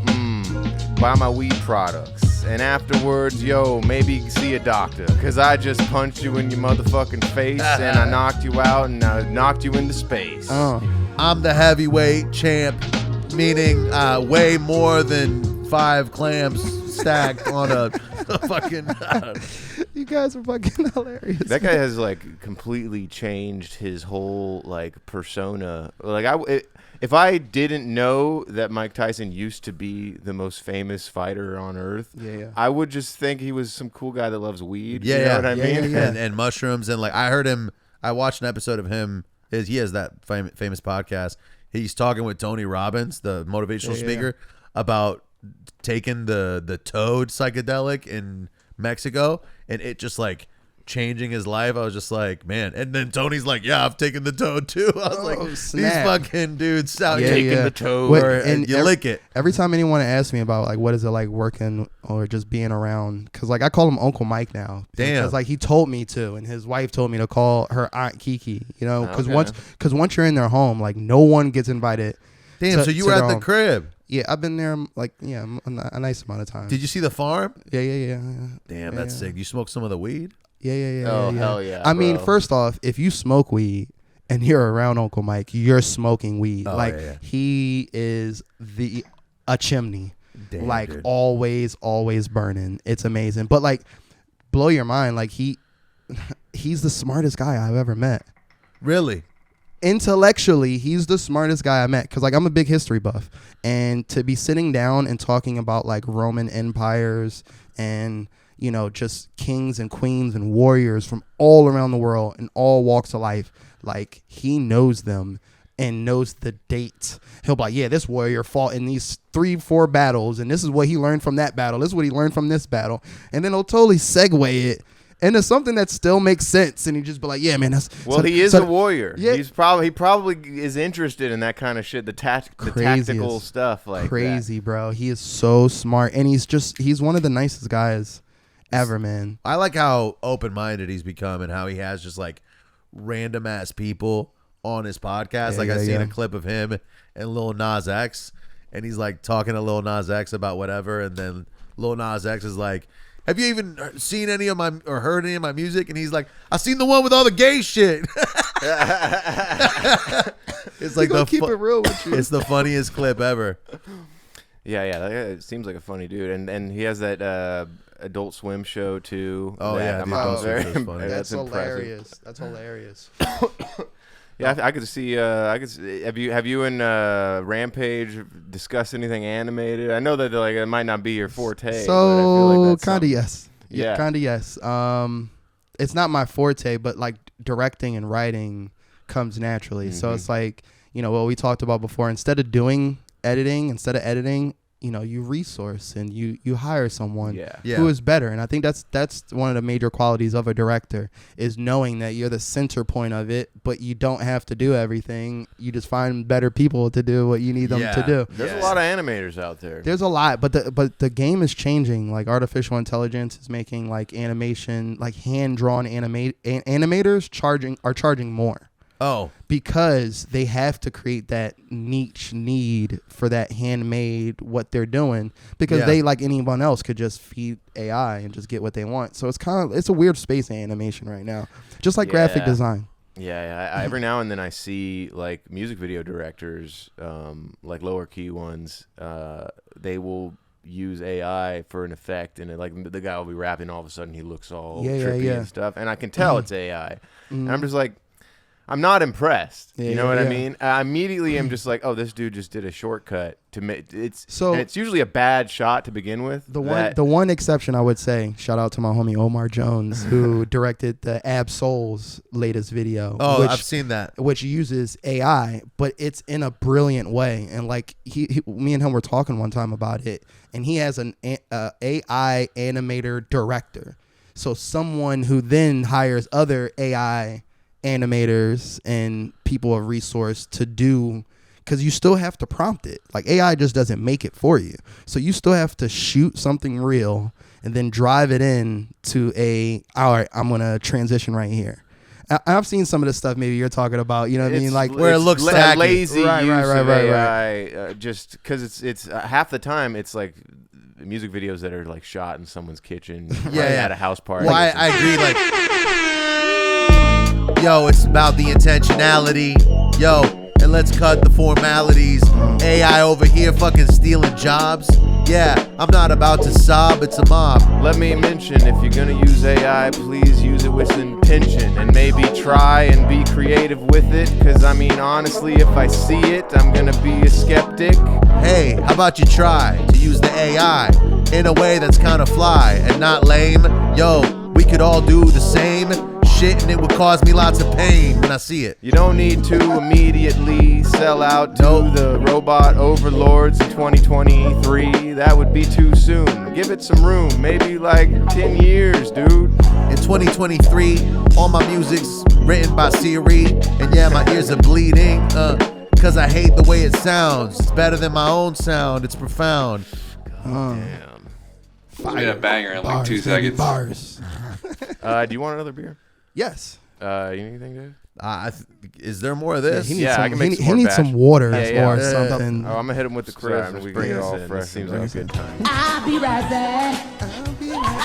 C: buy my weed products. And afterwards, yo, maybe see a doctor. Cause I just punched you in your motherfucking face and I knocked you out and I knocked you into space.
B: I'm the heavyweight champ, meaning way more than 5 clams stacked on a fucking...
A: You guys are fucking hilarious.
C: That guy has like completely changed his whole like persona. Like if I didn't know that Mike Tyson used to be the most famous fighter on earth, I would just think he was some cool guy that loves weed.
B: Yeah,
C: you know what I mean?
B: And mushrooms. And like I heard him, I watched an episode of him. He has that famous podcast. He's talking with Tony Robbins, the motivational speaker, about taking the toad psychedelic in Mexico, and it just like changing his life. I was just like, man. And then Tony's like, yeah, I've taken the toad too. I was like,
A: snap.
B: These fucking dudes out
C: taking the toad.
B: And you lick it.
A: Every time anyone asks me about like what is it like working or just being around, because like I call him Uncle Mike now.
B: Damn.
A: Because like he told me to, and his wife told me to call her Aunt Kiki. You know, because once you're in their home, like no one gets invited.
B: Damn. So you were at the crib.
A: Yeah, I've been there like a nice amount of time.
B: Did you see the farm?
A: Yeah.
B: Damn, that's sick. You smoked some of the weed?
A: Yeah.
C: Oh, hell yeah.
A: I mean, first off, if you smoke weed and you're around Uncle Mike, you're smoking weed. He is a chimney.
B: Damn,
A: like
B: dude.
A: always burning. It's amazing. But like blow your mind, like he's the smartest guy I've ever met.
B: Really?
A: Intellectually, he's the smartest guy I met, because like I'm a big history buff, and to be sitting down and talking about like Roman empires and you know just kings and queens and warriors from all around the world and all walks of life, like he knows them and knows the dates. He'll be like, yeah, this warrior fought in these 3-4 battles, and this is what he learned from that battle, this is what he learned from this battle, and then he'll totally segue it into something that still makes sense, and he just be like, "Yeah, man, that's."
C: Well, he is a warrior. Yeah, he probably is interested in that kind of shit, the tactical stuff, like
A: crazy, bro. He is so smart, and he's one of the nicest guys ever, man.
B: I like how open-minded he's become, and how he has just like random ass people on his podcast. I seen a clip of him and Lil Nas X, and he's like talking to Lil Nas X about whatever, and then Lil Nas X is like, have you even seen any of my or heard any of my music? And he's like, I seen the one with all the gay shit. It's like
A: keep it real with you.
B: It's the funniest clip ever.
C: Yeah. It seems like a funny dude, and he has that Adult Swim show too.
B: Oh yeah,
C: Adult
B: Swim is funny.
A: That's hilarious. That's hilarious.
C: Yeah, I could see. Have you and Rampage discussed anything animated? I know that like it might not be your forte.
A: So
C: but I feel like
A: kind of yes.
C: Yeah,
A: kind of yes. It's not my forte, but like directing and writing comes naturally. So it's like, you know, what we talked about before. Instead of editing, you know, you resource and you hire someone who is better. And I think that's one of the major qualities of a director, is knowing that you're the center point of it, but you don't have to do everything. You just find better people to do what you need them to do.
C: There's a lot of animators out there.
A: There's a lot, but the game is changing. Like artificial intelligence is making like animation, like hand-drawn animators are charging more.
B: Oh,
A: because they have to create that niche need for that handmade what they're doing, because they, like anyone else, could just feed AI and just get what they want. So it's a weird space in animation right now, just like graphic design.
C: Yeah. Every now and then I see like music video directors, like lower key ones. They will use AI for an effect, and like the guy will be rapping, all of a sudden he looks all trippy and stuff, and I can tell it's AI. And I'm just like, I'm not impressed.
A: Yeah,
C: you know what I
A: yeah.
C: mean? I immediately am just like, oh, this dude just did a shortcut to make it's.
A: So-
C: and it's usually a bad shot to begin with.
A: The one exception I would say, shout out to my homie Omar Jones, who directed the Ab Soul's latest video.
B: Oh, I've seen that.
A: Which uses AI, but it's in a brilliant way. And like me and him were talking one time about it, and he has an AI animator director. So someone who then hires other AI animators and people of resource to do, because you still have to prompt it. Like AI just doesn't make it for you. So you still have to shoot something real and then drive it in to all right, I'm going to transition right here. I've seen some of the stuff maybe you're talking about, you know what I mean? Like
B: where it looks tacky.
C: lazy use of
A: right.
C: AI, just because it's half the time it's like music videos that are like shot in someone's kitchen at a house party.
B: Well, I agree. Like, yo, it's about the intentionality. Yo, and let's cut the formalities. AI over here fucking stealing jobs. Yeah, I'm not about to sob, it's a mob.
C: Let me mention, if you're gonna use AI, please use it with intention and maybe try and be creative with it. Cause I mean, honestly, if I see it, I'm gonna be a skeptic.
B: Hey, how about you try to use the AI in a way that's kind of fly and not lame? Yo, we could all do the same shit and it would cause me lots of pain when I see it.
C: You don't need to immediately sell out to the robot overlords in 2023. That would be too soon. Give it some room, maybe like 10 years, dude.
B: In 2023, all my music's written by Siri, and yeah, my ears are bleeding, cause I hate the way it sounds. It's better than my own sound, it's profound.
C: Damn.
G: Made a banger in like 2 seconds.
A: Bars.
C: Do you want another beer?
A: Yes.
C: You need anything, dude?
B: Is there more of this?
A: He needs
C: I
A: some,
C: can make
A: he
C: some more
A: needs some
C: batch.
A: water
C: Yeah,
A: or
C: yeah.
A: something.
C: Oh, I'm gonna hit him with the
G: Sorry,
C: Chris
G: I'm
C: and
G: just
C: we
G: bringing
C: can
G: it
C: all
G: all
C: fresh.
G: fresh.
C: Seems like a good time.
F: I'll be right there.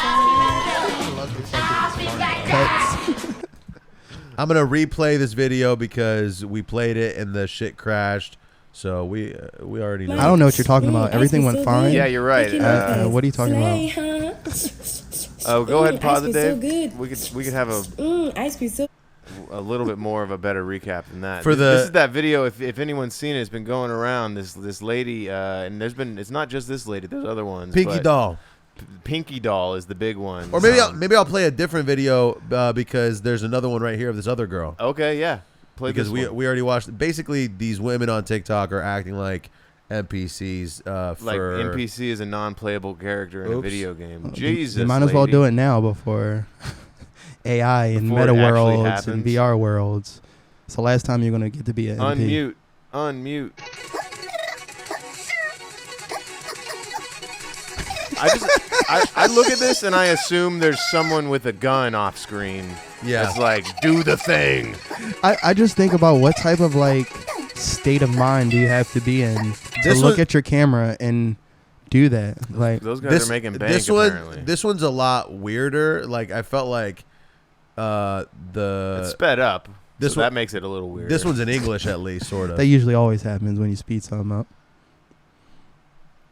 B: I'm gonna replay this video because we played it and the shit crashed. So we already know.
A: I don't know what you're talking about. Everything went fine.
C: Yeah, you're right.
A: What are you talking about?
C: Oh, go ahead and pause it,
H: ice cream
C: Dave.
H: so good.
C: We could have
H: Ice cream so
C: a little bit more of a better recap than that.
B: For
C: This is that video. If anyone's seen it, it's been going around. This lady, and it's not just this lady. There's other ones.
B: Pinky
C: but
B: Doll.
C: Pinky Doll is the big one.
B: Or maybe I'll play a different video because there's another one right here of this other girl.
C: Okay, yeah. Play
B: Because
C: this
B: we already watched. Basically, these women on TikTok are acting like NPCs.
C: like NPC is a non-playable character in a video game. Jesus,
A: You might as well
C: lady.
A: do it now before AI and
C: Before it
A: meta
C: actually
A: worlds and
C: happens.
A: VR worlds. It's the last time you're gonna get to be an MP.
C: Unmute. I look at this and I assume there's someone with a gun off screen.
B: Yeah.
C: It's like, do the thing.
A: I just think about what type of like state of mind do you have to be in to look at your camera and do that. Like
C: Those guys are making bank, apparently.
B: This one's a lot weirder. Like I felt like
C: It's sped up.
B: This
C: So
B: one,
C: that makes it a little weird.
B: This one's in English at least, sort of.
A: that usually always happens when you speed something up.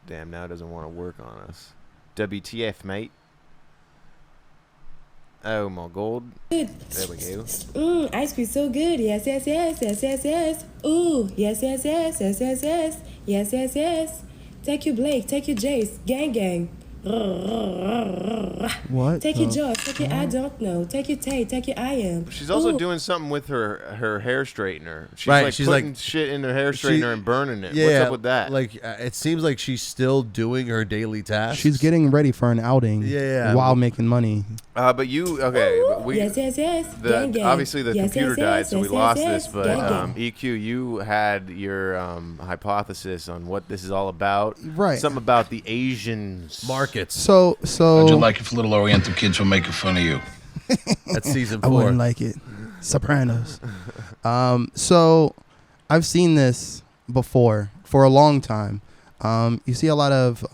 C: Damn, now it doesn't want to work on us. WTF, mate. Oh my god.
H: good.
C: There we go.
H: Ice cream so good. Yes, yes, yes, yes, yes, yes. Ooh, yes, yes, yes, yes, yes, yes, yes, yes, yes. Take you Blake, take you Jace, gang gang.
A: What?
H: Take your Josh, take your I don't know, take your Tay, take your I am.
C: She's also
H: Ooh.
C: doing something with her hair straightener. She's
B: Right,
C: like
B: she's
C: putting
B: like-
C: shit in her hair straightener and burning it.
B: Yeah,
C: What's up with that?
B: Like it seems like she's still doing her daily tasks.
A: She's getting ready for an outing.
B: Yeah.
A: While making money.
C: But you okay? But we
H: Yes, yes, yes. Gang, gang.
C: obviously the
H: Yes,
C: computer
H: yes,
C: died,
H: yes,
C: so we
H: yes,
C: lost
H: yes,
C: this. But
H: gang, gang.
C: EQ, you had your hypothesis on what this is all about.
A: Right.
C: Something about the Asians
B: markets.
A: So
G: How'd you like if little Oriental kids were making fun of you?
B: That's season
A: I
B: 4.
A: wouldn't like it. Sopranos. So I've seen this before for a long time. You see a lot of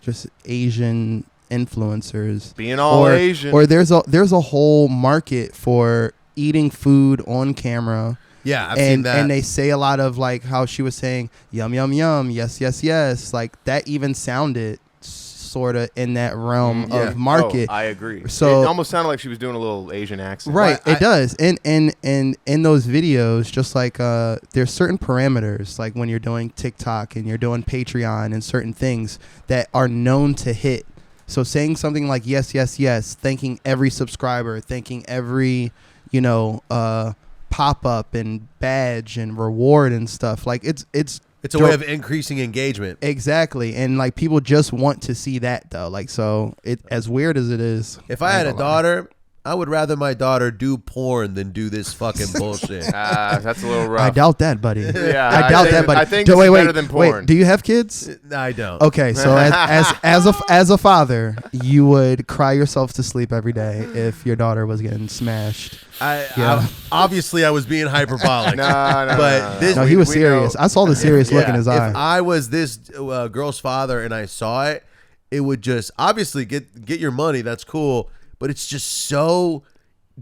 A: just Asian influencers
C: being all Asian,
A: or there's a whole market for eating food on camera.
B: Yeah, I've seen that.
A: And they say a lot of like how she was saying yum yum yum, yes yes yes, like that even sounded sort of in that realm of market.
C: I agree.
A: So
C: it almost sounded like she was doing a little Asian accent.
A: Right, it does. And in those videos, just like there's certain parameters, like when you're doing TikTok and you're doing Patreon and certain things that are known to hit. So saying something like yes, yes, yes, thanking every subscriber, thanking every, pop-up and badge and reward and stuff. Like it's
B: a way of increasing engagement.
A: Exactly. And like people just want to see that though. Like, so it, as weird as it is.
B: If I had a daughter, I would rather my daughter do porn than do this fucking bullshit.
C: That's a little rough.
A: I doubt that, buddy.
C: Yeah,
A: I doubt that, buddy.
C: I think it's better than porn.
A: Wait, do you have kids?
B: I don't.
A: Okay, so as a father, you would cry yourself to sleep every day if your daughter was getting smashed.
B: Obviously, I was being hyperbolic.
C: No,
A: he was serious. I saw the serious look in his eye.
B: If I was this girl's father and I saw it, it would just obviously get your money. That's cool. But it's just so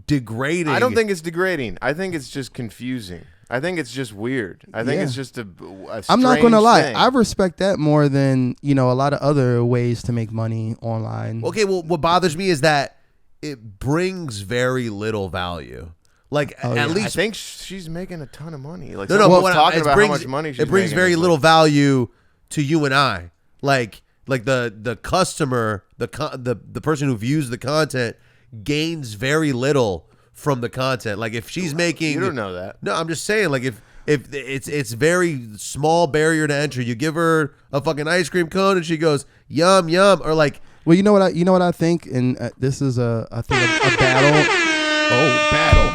B: degrading.
C: I don't think it's degrading. I think it's just confusing. I think it's just weird. I think it's just a
A: I'm not going to lie.
C: thing.
A: I respect that more than, a lot of other ways to make money online.
B: Okay, well, what bothers me is that it brings very little value. Like, at least...
C: I think she's making a ton of money. Like,
B: no, but
C: talking about how much money she's making.
B: It brings very little value to you and I. Like the customer, the person who views the content gains very little from the content. Like if she's making,
C: you don't know that.
B: No, I'm just saying. Like if it's very small barrier to entry. You give her a fucking ice cream cone and she goes yum yum, or like,
A: well, you know what I think, and this is a battle. Oh, battle.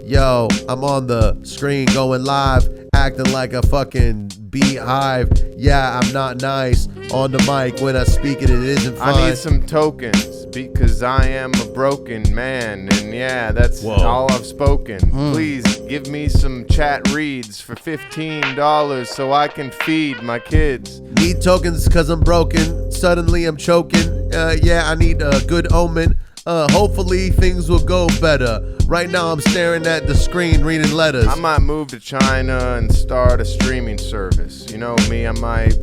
B: Yo, I'm on the screen going live, acting like a fucking beehive. Yeah, I'm not nice on the mic when I speak it isn't fun.
C: I need some tokens because I am a broken man, and yeah, that's all I've spoken. Please give me some chat reads for $15 so I can feed my kids.
B: Need tokens because I'm broken. Suddenly I'm choking. Yeah, I need a good omen. Hopefully things will go better. Right now I'm staring at the screen reading letters.
C: I might move to China and start a streaming service. You know me, I might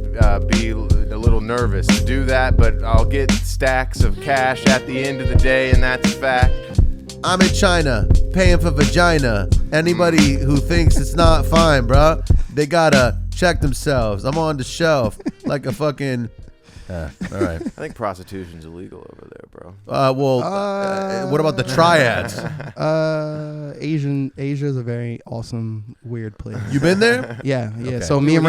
C: be a little nervous to do that, but I'll get stacks of cash at the end of the day, and that's a fact.
B: I'm in China, paying for vagina. Anybody who thinks it's not fine, bro, they gotta check themselves. I'm on the shelf like a fucking... all right.
C: I think prostitution's illegal over there, bro.
B: What about the triads?
A: Asia is a very awesome, weird place.
B: You been there?
A: Yeah.
B: Okay.
A: So me and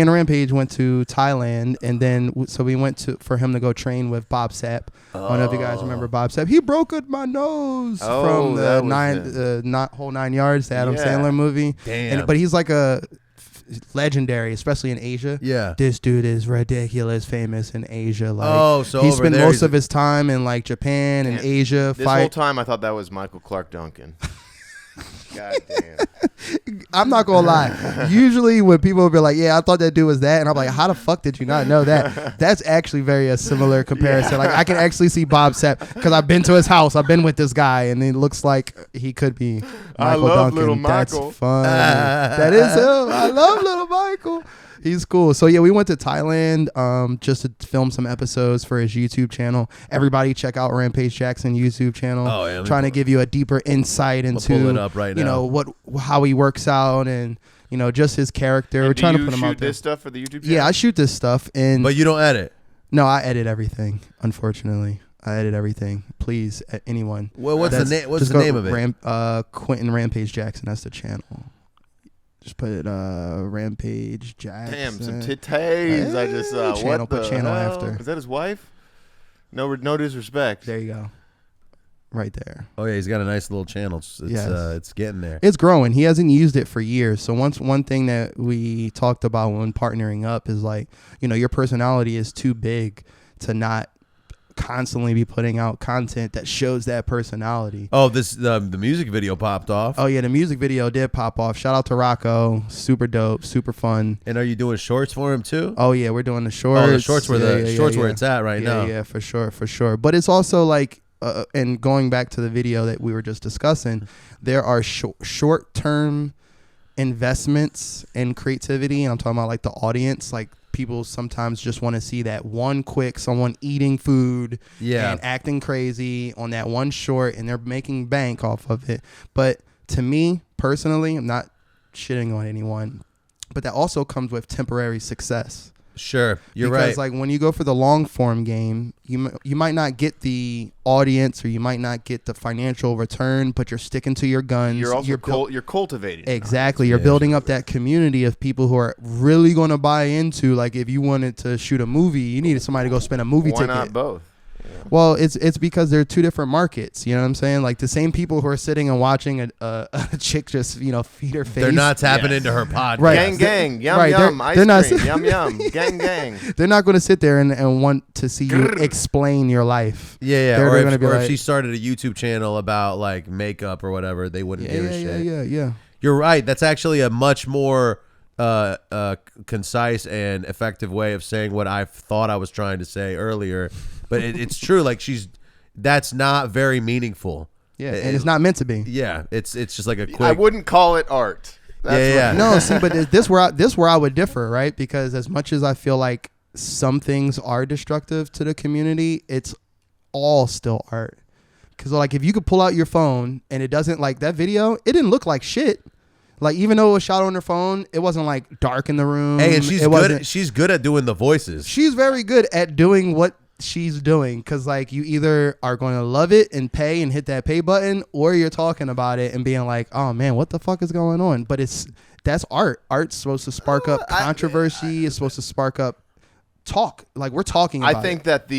A: Rampage went to Thailand, and then so we went for him to go train with Bob Sapp. I don't know if you guys remember Bob Sapp. He broke my nose from the whole 9 yards, the Adam Sandler movie.
B: Damn.
A: But he's like a legendary, especially in Asia.
B: Yeah,
A: this dude is ridiculous famous in Asia.
B: Like, so
A: he spent most of his time in like Japan and Asia.
C: This whole time I thought that was Michael Clark Duncan. God damn.
A: I'm not gonna lie. Usually when people will be like, "Yeah, I thought that dude was that," and I'm like, "How the fuck did you not know that?" That's actually a similar comparison. Like I can actually see Bob Sapp because I've been to his house. I've been with this guy, and he looks like he could be Michael Duncan.
C: Little Michael.
A: That's fun. That is him. I love little Michael. He's cool. So yeah, we went to Thailand just to film some episodes for his YouTube channel. Everybody check out Rampage Jackson YouTube channel.
B: Oh yeah,
A: trying to give you a deeper insight into
B: pull it up right now.
A: How he works out and just his character. We're trying to put him out there.
C: Do you shoot this stuff for the YouTube channel?
A: Yeah, I shoot this stuff,
B: but you don't edit.
A: No, I edit everything. Unfortunately, I edit everything. Please, anyone.
B: Well, what's the name? What's the name of it?
A: Quentin Rampage Jackson. That's the channel. Just put it Rampage Jackson.
C: Damn, some titties. I just saw.
A: Channel,
C: what the
A: put channel
C: hell?
A: after.
C: Is that his wife? No disrespect.
A: There you go. Right there.
B: Oh yeah, he's got a nice little channel. It's getting there.
A: It's growing. He hasn't used it for years. So one thing that we talked about when partnering up is like, your personality is too big to not constantly be putting out content that shows that personality.
B: Oh, the music video popped off.
A: Oh yeah, the music video did pop off. Shout out to Rocco. Super dope, super fun.
B: And are you doing shorts for him too?
A: Oh yeah, we're doing the shorts.
B: Oh, the shorts where it's at right now.
A: Yeah, for sure. But it's also like and going back to the video that we were just discussing, there are short-term investments in creativity, and I'm talking about like the audience, like people sometimes just want to see that one quick someone eating food and acting crazy on that one short, and they're making bank off of it. But to me personally, I'm not shitting on anyone, but that also comes with temporary success.
B: Sure, you're
A: because,
B: right.
A: Because like when you go for the long form game, you might not get the audience or you might not get the financial return, but you're sticking to your guns.
C: You're also you're cultivating.
A: Exactly. You're building up that community of people who are really going to buy into, like, if you wanted to shoot a movie, you needed somebody to go spend a movie ticket.
C: Why not both? Yeah.
A: Well, it's because they're two different markets. You know what I'm saying? Like the same people who are sitting and watching a chick just, feed her face.
B: They're not tapping into her podcast.
A: Right.
C: Gang, yum,
A: right.
C: yum,
A: they're
C: ice cream, yum, yum, gang.
A: They're not going to sit there and want to see you explain your life.
B: Yeah.
A: They're
B: Or,
A: gonna be like,
B: if she started a YouTube channel about like makeup or whatever, they wouldn't give a shit.
A: Yeah.
B: You're right. That's actually a much more concise and effective way of saying what I thought I was trying to say earlier. But it's true. Like that's not very meaningful.
A: Yeah, and it's not meant to be.
B: Yeah, it's just like a quick.
C: I wouldn't call it art.
B: That's
A: No, see, but this where I would differ, right? Because as much as I feel like some things are destructive to the community, it's all still art. Because like if you could pull out your phone and it doesn't, like that video, it didn't look like shit. Like even though it was shot on her phone, it wasn't like dark in the room.
B: Hey, and she's good at doing the voices.
A: She's very good at doing what she's doing, because like you either are going to love it and pay and hit that pay button, or you're talking about it and being like, oh man, what the fuck is going on? But that's art. Art's supposed to spark up controversy. It's supposed to spark up talk. Like we're talking about
C: I think that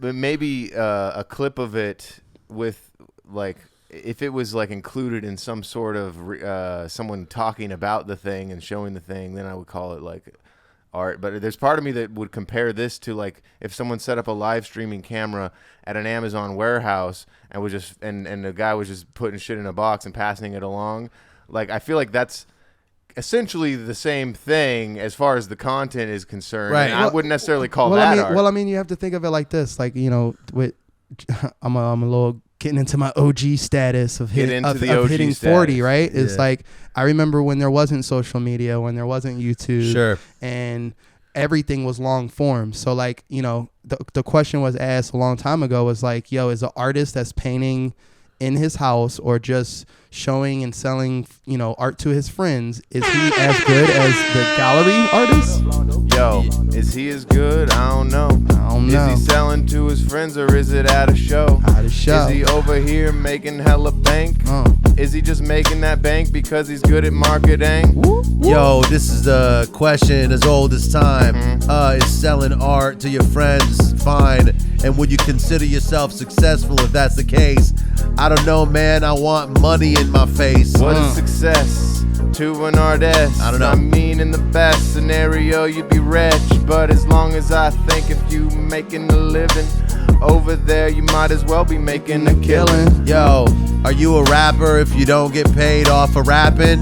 C: maybe a clip of it with like, if it was like included in some sort of someone talking about the thing and showing the thing, then I would call it like art. But there's part of me that would compare this to like if someone set up a live streaming camera at an Amazon warehouse and was just and the guy was just putting shit in a box and passing it along. Like I feel like that's essentially the same thing as far as the content is concerned.
B: Right.
C: I wouldn't necessarily call that art.
A: Well, I mean, you have to think of it like this. Like, with I'm a little getting into my OG status of hitting 40,
C: status.
A: right? It's like I remember when there wasn't social media, when there wasn't YouTube,
B: sure,
A: and everything was long form. So like, the question was asked a long time ago was like, yo, is an artist that's painting in his house or just showing and selling, art to his friends, is he as good as the gallery artist?
C: Yo, is he as good? I don't know. Is he selling to his friends or is it at a show? Is he over here making hella bank? Is he just making that bank because he's good at marketing?
B: Yo, this is a question as old as time. Is selling art to your friends fine? And would you consider yourself successful if that's the case? I don't know, man. I want money in my face.
C: What is success to an artist?
B: I don't know.
C: I mean, in the best scenario, you'd be rich. But as long as I think if you making a living over there, you might as well be making a killing.
B: Yo, are you a rapper if you don't get paid off of rapping?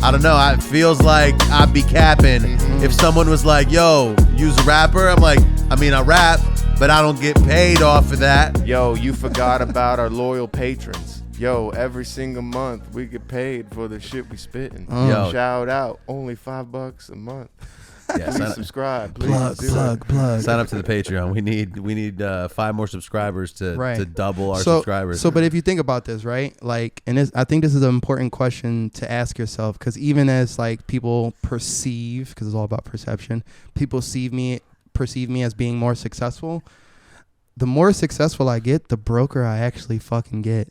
B: I don't know. It feels like I'd be capping. If someone was like, yo, you's a rapper, I'm like, I rap, but I don't get paid off of that.
C: Yo, you forgot about our loyal patrons. Yo, every single month we get paid for the shit we spitting.
B: Yo.
C: Shout out, only $5 a month.
B: Yeah,
C: please subscribe. Please
A: plug.
B: Sign up to the Patreon. We need 5 more subscribers to double our subscribers.
A: So, but if you think about this, right? Like, and I think this is an important question to ask yourself, because even as like people perceive, because it's all about perception, people perceive me as being more successful. The more successful I get, the broker I actually fucking get.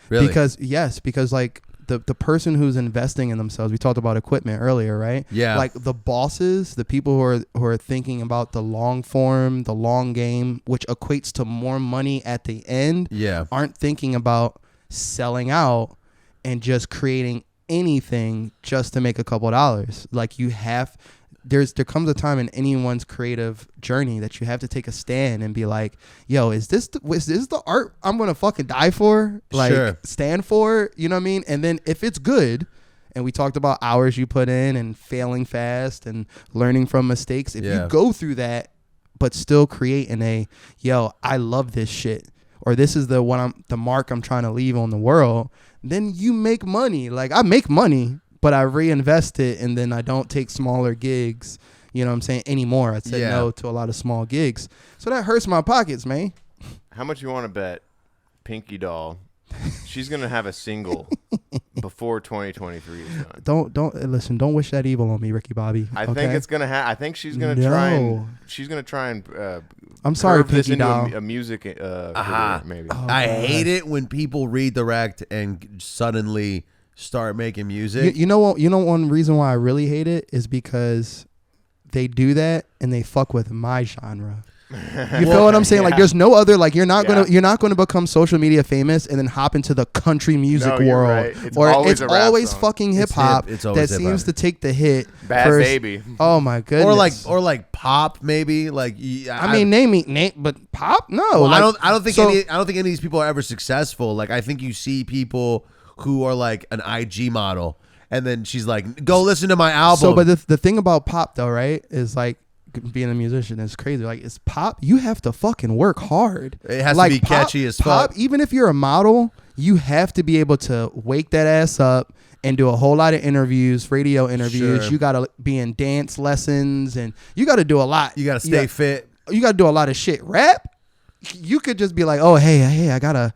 B: Really?
A: Because like the person who's investing in themselves, we talked about equipment earlier, right?
B: Yeah.
A: Like the bosses, the people who are thinking about the long form, the long game, which equates to more money at the end, aren't thinking about selling out and just creating anything just to make a couple of dollars. Like there comes a time in anyone's creative journey that you have to take a stand and be like, yo, is this the art I'm gonna fucking die for? Like, stand for, you know what I mean? And then if it's good, and we talked about hours you put in and failing fast and learning from mistakes, if you go through that but still creating yo, I love this shit, or this is the mark I'm trying to leave on the world, then you make money. Like, I make money, but I reinvest it, and then I don't take smaller gigs, You know what I'm saying? Anymore. I said no to a lot of small gigs. So that hurts my pockets, man.
C: How much you want to bet Pinky Doll? She's gonna have a single before 2023 is done.
A: Don't listen. Don't wish that evil on me, Ricky Bobby.
C: I think it's gonna I think she's gonna try and
A: I'm sorry,
C: curve this
A: Pinky Doll.
C: into a music career, maybe.
B: Oh, I hate it when people redirect and suddenly start making music.
A: You know what? You know one reason why I really hate it is because they do that and they fuck with my genre. You feel what I'm saying? Like, there's no other. Like, you're not gonna become social media famous and then hop into the country music world,
C: right. It's
A: always fucking hip hop that seems to take the hit.
C: Bad
A: first.
C: Baby.
A: Oh my goodness.
B: Or like pop maybe. Like
A: I mean, name, but pop no.
B: Well,
A: like,
B: I don't think any of these people are ever successful. Like, I think you see people who are like an IG model, and then she's like, "Go listen to my album."
A: So, but the thing about pop though, right, is like, being a musician is crazy. Like, it's pop, you have to fucking work hard.
B: It has
A: like,
B: to be catchy as fuck.
A: Even if you're a model, you have to be able to wake that ass up and do a whole lot of interviews, radio interviews.
B: Sure.
A: You got to be in dance lessons, and you got to do a lot.
B: You got to stay fit.
A: You got to do a lot of shit. Rap, you could just be like, oh, hey, I got a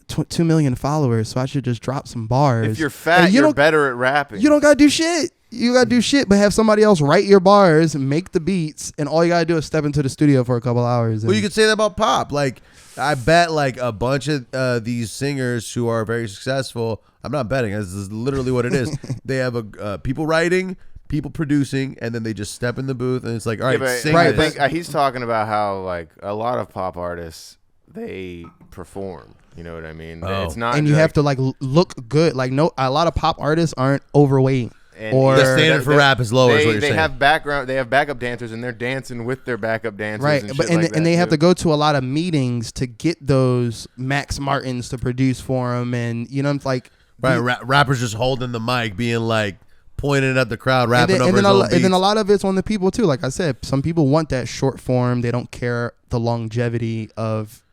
A: 2 million followers, so I should just drop some bars.
C: If you're fat, you're better at rapping.
A: You don't got to do shit. You got to do shit, but have somebody else write your bars, make the beats, and all you got to do is step into the studio for a couple hours.
B: Well, you could say that about pop. Like, I bet like a bunch of these singers who are very successful, I'm not betting, this is literally what it is. They have people writing, people producing, and then they just step in the booth, and it's like, all right, sing
C: I
B: this.
C: think he's talking about how like a lot of pop artists, they perform. You know what I mean?
B: Oh.
C: It's not,
A: and you have to like look good. Like, a lot of pop artists aren't overweight.
C: Or
B: the standard for rap is lower. Is what you're saying.
C: Have they have backup dancers, and they're dancing with their backup dancers,
A: right?
C: And
A: they have to go to a lot of meetings to get those Max Martins to produce for them, and you know, it's like
B: rappers just holding the mic, being like pointing at the crowd, rapping over his own beats.
A: And then a lot of it's on the people too. Like I said, some people want that short form. They don't care the longevity of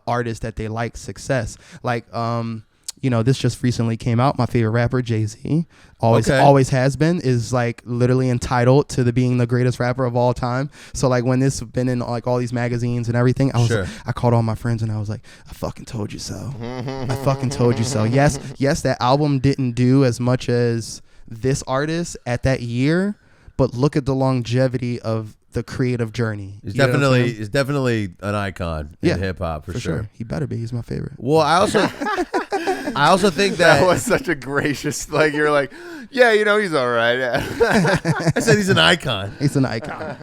A: artists that they like success. Like you know, this just recently came out. My favorite rapper, Jay-Z, always has been, is like literally entitled to being the greatest rapper of all time. So like when this been in like all these magazines and everything, I called all my friends and I was like, I fucking told you so. I fucking told you so. Yes, that album didn't do as much as this artist at that year, but look at the longevity of the creative journey.
B: He's definitely an icon in hip hop for sure.
A: He better be. He's my favorite.
B: Well, I also think that
C: was such a gracious, like, you're like, yeah, you know, he's all right. Yeah.
B: I said he's an icon.
A: He's an icon.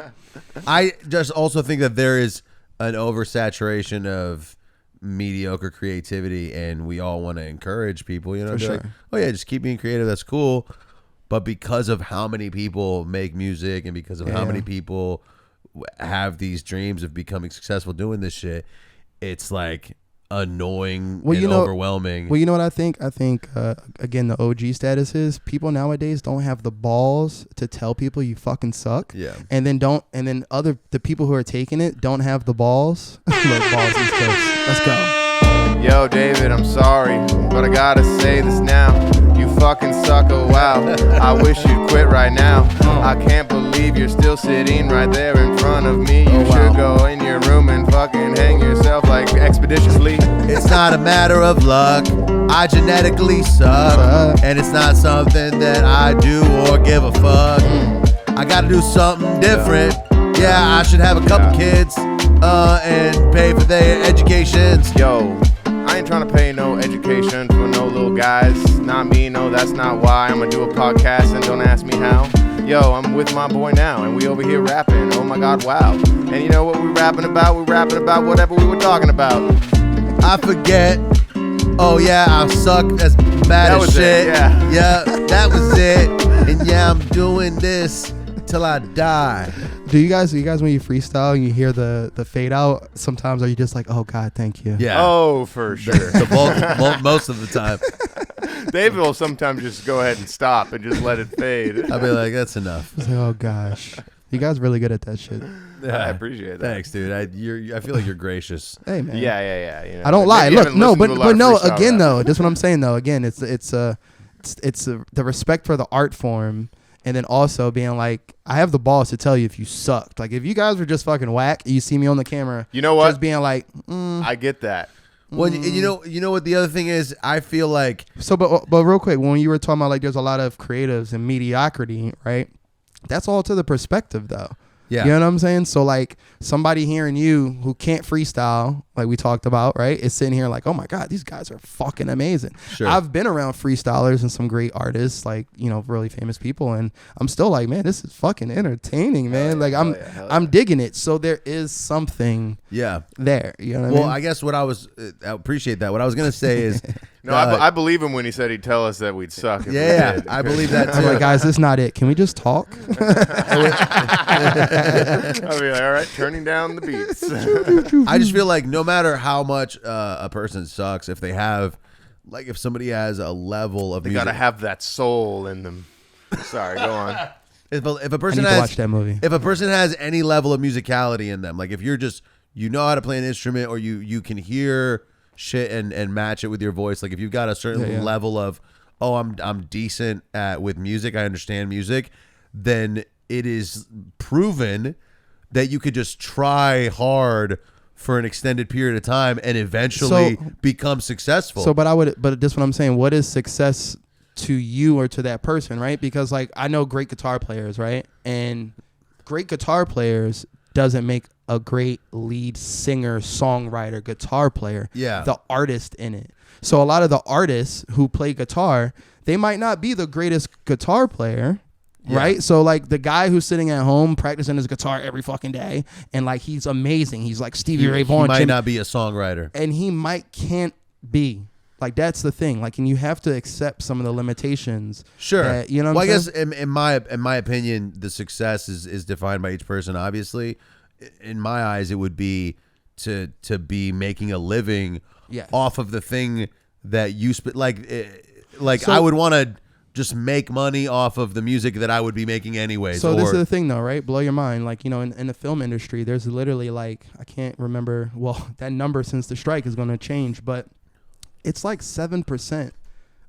B: I just also think that there is an oversaturation of mediocre creativity, and we all want to encourage people, you know, like, oh yeah, just keep being creative. That's cool. But because of how many people make music and because of how many people have these dreams of becoming successful doing this shit, it's like annoying and overwhelming.
A: Well, you know what I think? I think, again, the OG status is people nowadays don't have the balls to tell people you fucking suck.
B: Yeah.
A: And then the people who are taking it don't have the balls. Look, balls East Coast. Let's go.
C: Yo, David, I'm sorry, but I gotta say this now. You fucking suck, oh wow. I wish you'd quit right now. I can't believe you're still sitting right there in front of me. You should go in your room and fucking hang yourself like expeditiously.
B: It's not a matter of luck. I genetically suck. And it's not something that I do or give a fuck. I gotta do something different. Yeah, I should have a couple kids and pay for their educations.
C: Yo, I ain't trying to pay no education for no little guys. Not me, no, that's not why. I'm gonna do a podcast and don't ask me how. Yo, I'm with my boy now and we over here rapping. Oh my God, wow. And you know what we rapping about? We rapping about whatever we were talking about.
B: I forget. Oh yeah, I suck as bad as shit. Yeah, that was it. And yeah, I'm doing this till I die.
A: Do you guys when you freestyle and you hear the fade out, sometimes are you just like, oh God, thank you?
B: Yeah.
C: Oh, for sure.
B: Most of the time.
C: David will sometimes just go ahead and stop and just let it fade.
B: I'll be like, that's enough.
A: It's like, oh gosh. You guys really good at that shit.
C: Yeah, I appreciate that.
B: Thanks, dude. I feel like you're gracious.
A: Hey man.
C: Yeah. You know,
A: I don't lie. Look, no, but no. Again,
C: rap.
A: though, that's what I'm saying. Though, again, it's the respect for the art form And then also being like, I have the balls to tell you if you sucked. Like, if you guys were just fucking whack, you see me on the camera.
C: You know what?
A: Just being like,
C: I get that.
B: Well, you know what the other thing is? I feel like
A: but real quick, when you were talking about like there's a lot of creatives and mediocrity, right? That's all to the perspective, though.
B: Yeah.
A: You know what I'm saying? So like somebody hearing you who can't freestyle, like we talked about, right, is sitting here like, oh my God, these guys are fucking amazing.
B: Sure.
A: I've been around freestylers and some great artists, like, you know, really famous people, and I'm still like, man, this is fucking entertaining, man. Like I'm digging it. So there is something there. You know what I mean?
B: Well, I guess what I appreciate that. What I was gonna say is
C: No, I believe him when he said he'd tell us that we'd suck. If we did.
B: I believe that too.
A: I'm like, guys, this is not it. Can we just talk?
C: I'll be like, all right, turning down the beats.
B: I just feel like no matter how much a person sucks, if they have, like, if somebody has a level of
C: They
B: music,
C: gotta have that soul in them. Sorry, go on.
B: If a
A: I
B: person
A: need
B: has
A: to watch that movie.
B: if a person has any level of musicality in them, like if you're just know how to play an instrument or you can hear shit and match it with your voice, like if you've got a certain level of I'm decent with music, I understand music, then it is proven that you could just try hard for an extended period of time and eventually become successful.
A: So, but this is what I'm saying. What is success to you or to that person, right? Because like I know great guitar players, right? And great guitar players doesn't make a great lead singer, songwriter, guitar player.
B: Yeah.
A: The artist in it. So a lot of the artists who play guitar, they might not be the greatest guitar player. Yeah. Right. So like the guy who's sitting at home practicing his guitar every fucking day and like he's amazing. He's like Stevie Ray Vaughan.
B: He might not be a songwriter.
A: And he can't be. Like that's the thing. Like, and you have to accept some of the limitations.
B: Sure.
A: That, you know what
B: I
A: I'm
B: guess
A: saying?
B: in my opinion, the success is defined by each person, obviously. In my eyes, it would be to be making a living off of the thing that you so, I would want to just make money off of the music that I would be making anyways.
A: So this is the thing though, right? Blow your mind. Like, you know, in the film industry, there's literally like, I can't remember, well, that number since the strike is going to change, but it's like 7%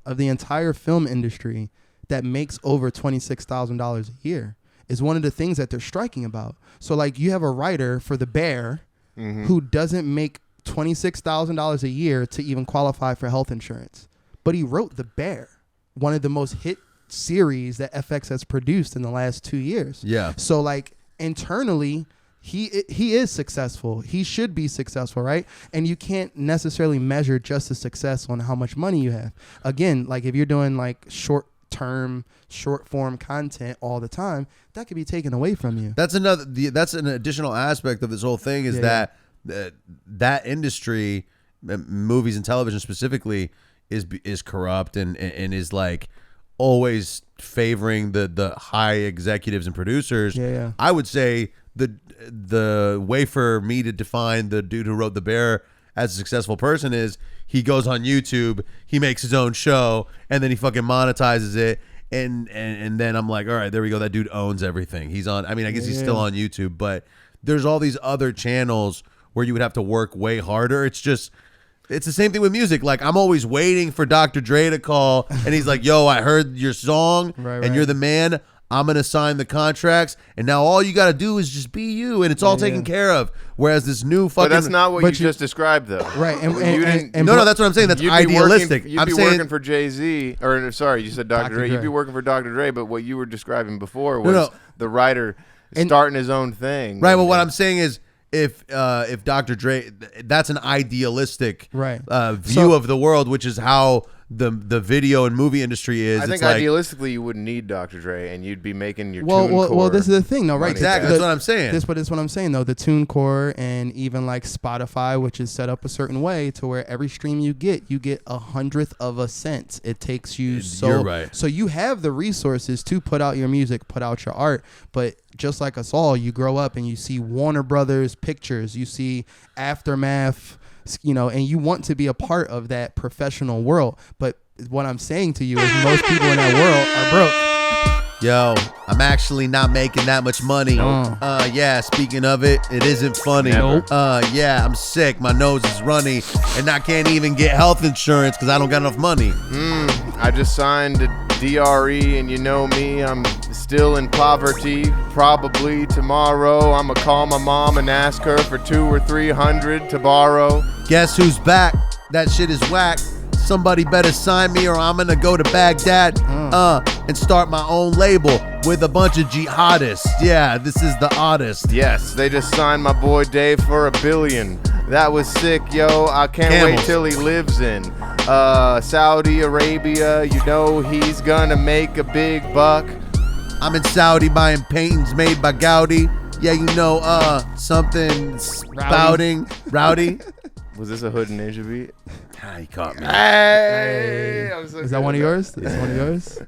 A: of the entire film industry that makes over $26,000 a year is one of the things that they're striking about. So like you have a writer for The Bear who doesn't make $26,000 a year to even qualify for health insurance, but he wrote The Bear, one of the most hit series that FX has produced in the last 2 years.
B: Yeah.
A: So like internally, he is successful. He should be successful, right? And you can't necessarily measure just the success on how much money you have. Again, like if you're doing like short form content all the time, that could be taken away from you.
B: That's an additional aspect of this whole thing is that industry, movies and television specifically, is corrupt and is like always favoring the high executives and producers. I would say the way for me to define the dude who wrote The Bear as a successful person is he goes on YouTube, he makes his own show, and then he fucking monetizes it, and then I'm like, all right, there we go, that dude owns everything. He's on, I mean, I guess he's still on YouTube, but there's all these other channels where you would have to work way harder. It's the same thing with music. Like, I'm always waiting for Dr. Dre to call, and he's like, yo, I heard your song, and you're the man. I'm going to sign the contracts, and now all you got to do is just be you, and it's all taken care of. Whereas this new fucking...
C: But that's not what you just described, though.
A: Right.
B: No, that's what I'm saying. That's idealistic.
C: You'd be working for Jay-Z, or sorry, you said Dr. Dre. You'd be working for Dr. Dre, but what you were describing before was the writer starting his own thing.
B: Right, well, what I'm saying is, if Dr. Dre, that's an idealistic view of the world, which is how the video and movie industry is.
C: I think idealistically you wouldn't need Dr. Dre, and you'd be making your TuneCore.
A: Well, this is the thing, though, right?
B: Exactly, that's what I'm saying.
A: This is what I'm saying, though. The TuneCore and even like Spotify, which is set up a certain way to where every stream you get 1/100th of a cent. It takes you
B: You're right.
A: So you have the resources to put out your music, put out your art, but just like us all, you grow up and you see Warner Brothers pictures, you see Aftermath, you know, and you want to be a part of that professional world. But what I'm saying to you is most people in that world are broke.
B: Yo, I'm actually not making that much money. Yeah, speaking of it, it isn't funny. Yeah, I'm sick. My nose is runny, and I can't even get health insurance because I don't got enough money.
C: I just signed DRE, and you know me, I'm still in poverty. Probably tomorrow I'ma call my mom and ask her for 200 or 300 to borrow.
B: Guess who's back? That shit is whack. Somebody better sign me or I'm gonna go to Baghdad and start my own label with a bunch of jihadists. Yeah, this is the oddest.
C: Yes, they just signed my boy Dave for $1 billion. That was sick, yo. I can't wait till he lives in Saudi Arabia. You know he's gonna make a big buck.
B: I'm in Saudi buying paintings made by Gaudi. Yeah, you know something spouting. Rowdy.
C: Was this a Hood and Ninja beat?
B: He caught me.
C: Hey!
I: Is that one of yours? Is one of yours?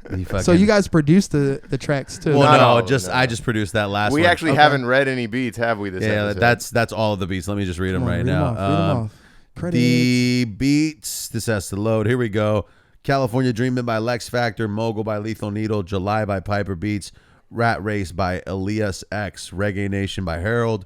I: So you guys produced the tracks too?
B: Well, no, I just produced that last one.
C: We actually haven't read any beats, have we? This episode?
B: That's all of the beats. Let me just read them right now. The beats. This has to load. Here we go. California Dreamin' by Lex Factor, Mogul by Lethal Needle, July by Piper Beats, Rat Race by Elias X, Reggae Nation by Harold,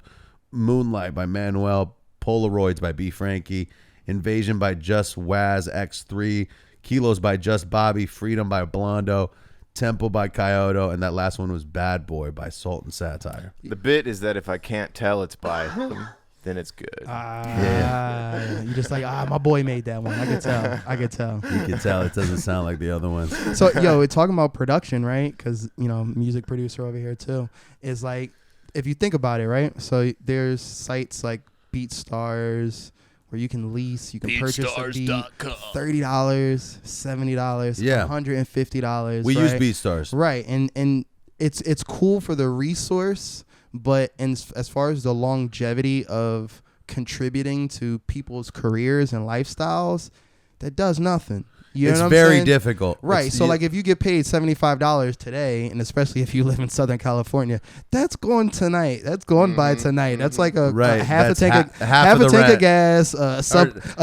B: Moonlight by Manuel, Polaroids by B. Frankie, Invasion by Just Waz X3, Kilos by Just Bobby, Freedom by Blondo, Temple by Kyoto, and that last one was Bad Boy by Sultan Satire.
C: The bit is that if I can't tell it's by him, then it's good.
I: You're just like, my boy made that one. I could tell.
B: You can tell it doesn't sound like the other ones.
I: So, we're talking about production, right? Because, music producer over here too. Is like, if you think about it, right? So there's sites like BeatStars where you can lease, you can purchase a beat, $30, $70, $150.
B: We use BeatStars,
I: right? And it's cool for the resource, but as far as the longevity of contributing to people's careers and lifestyles, that does nothing. You know
B: it's
I: what I'm
B: very
I: saying?
B: difficult.
I: Right. So like if you get paid $75 today, and especially if you live in Southern California, that's going tonight. That's going by tonight. That's like a half a tank of gas, a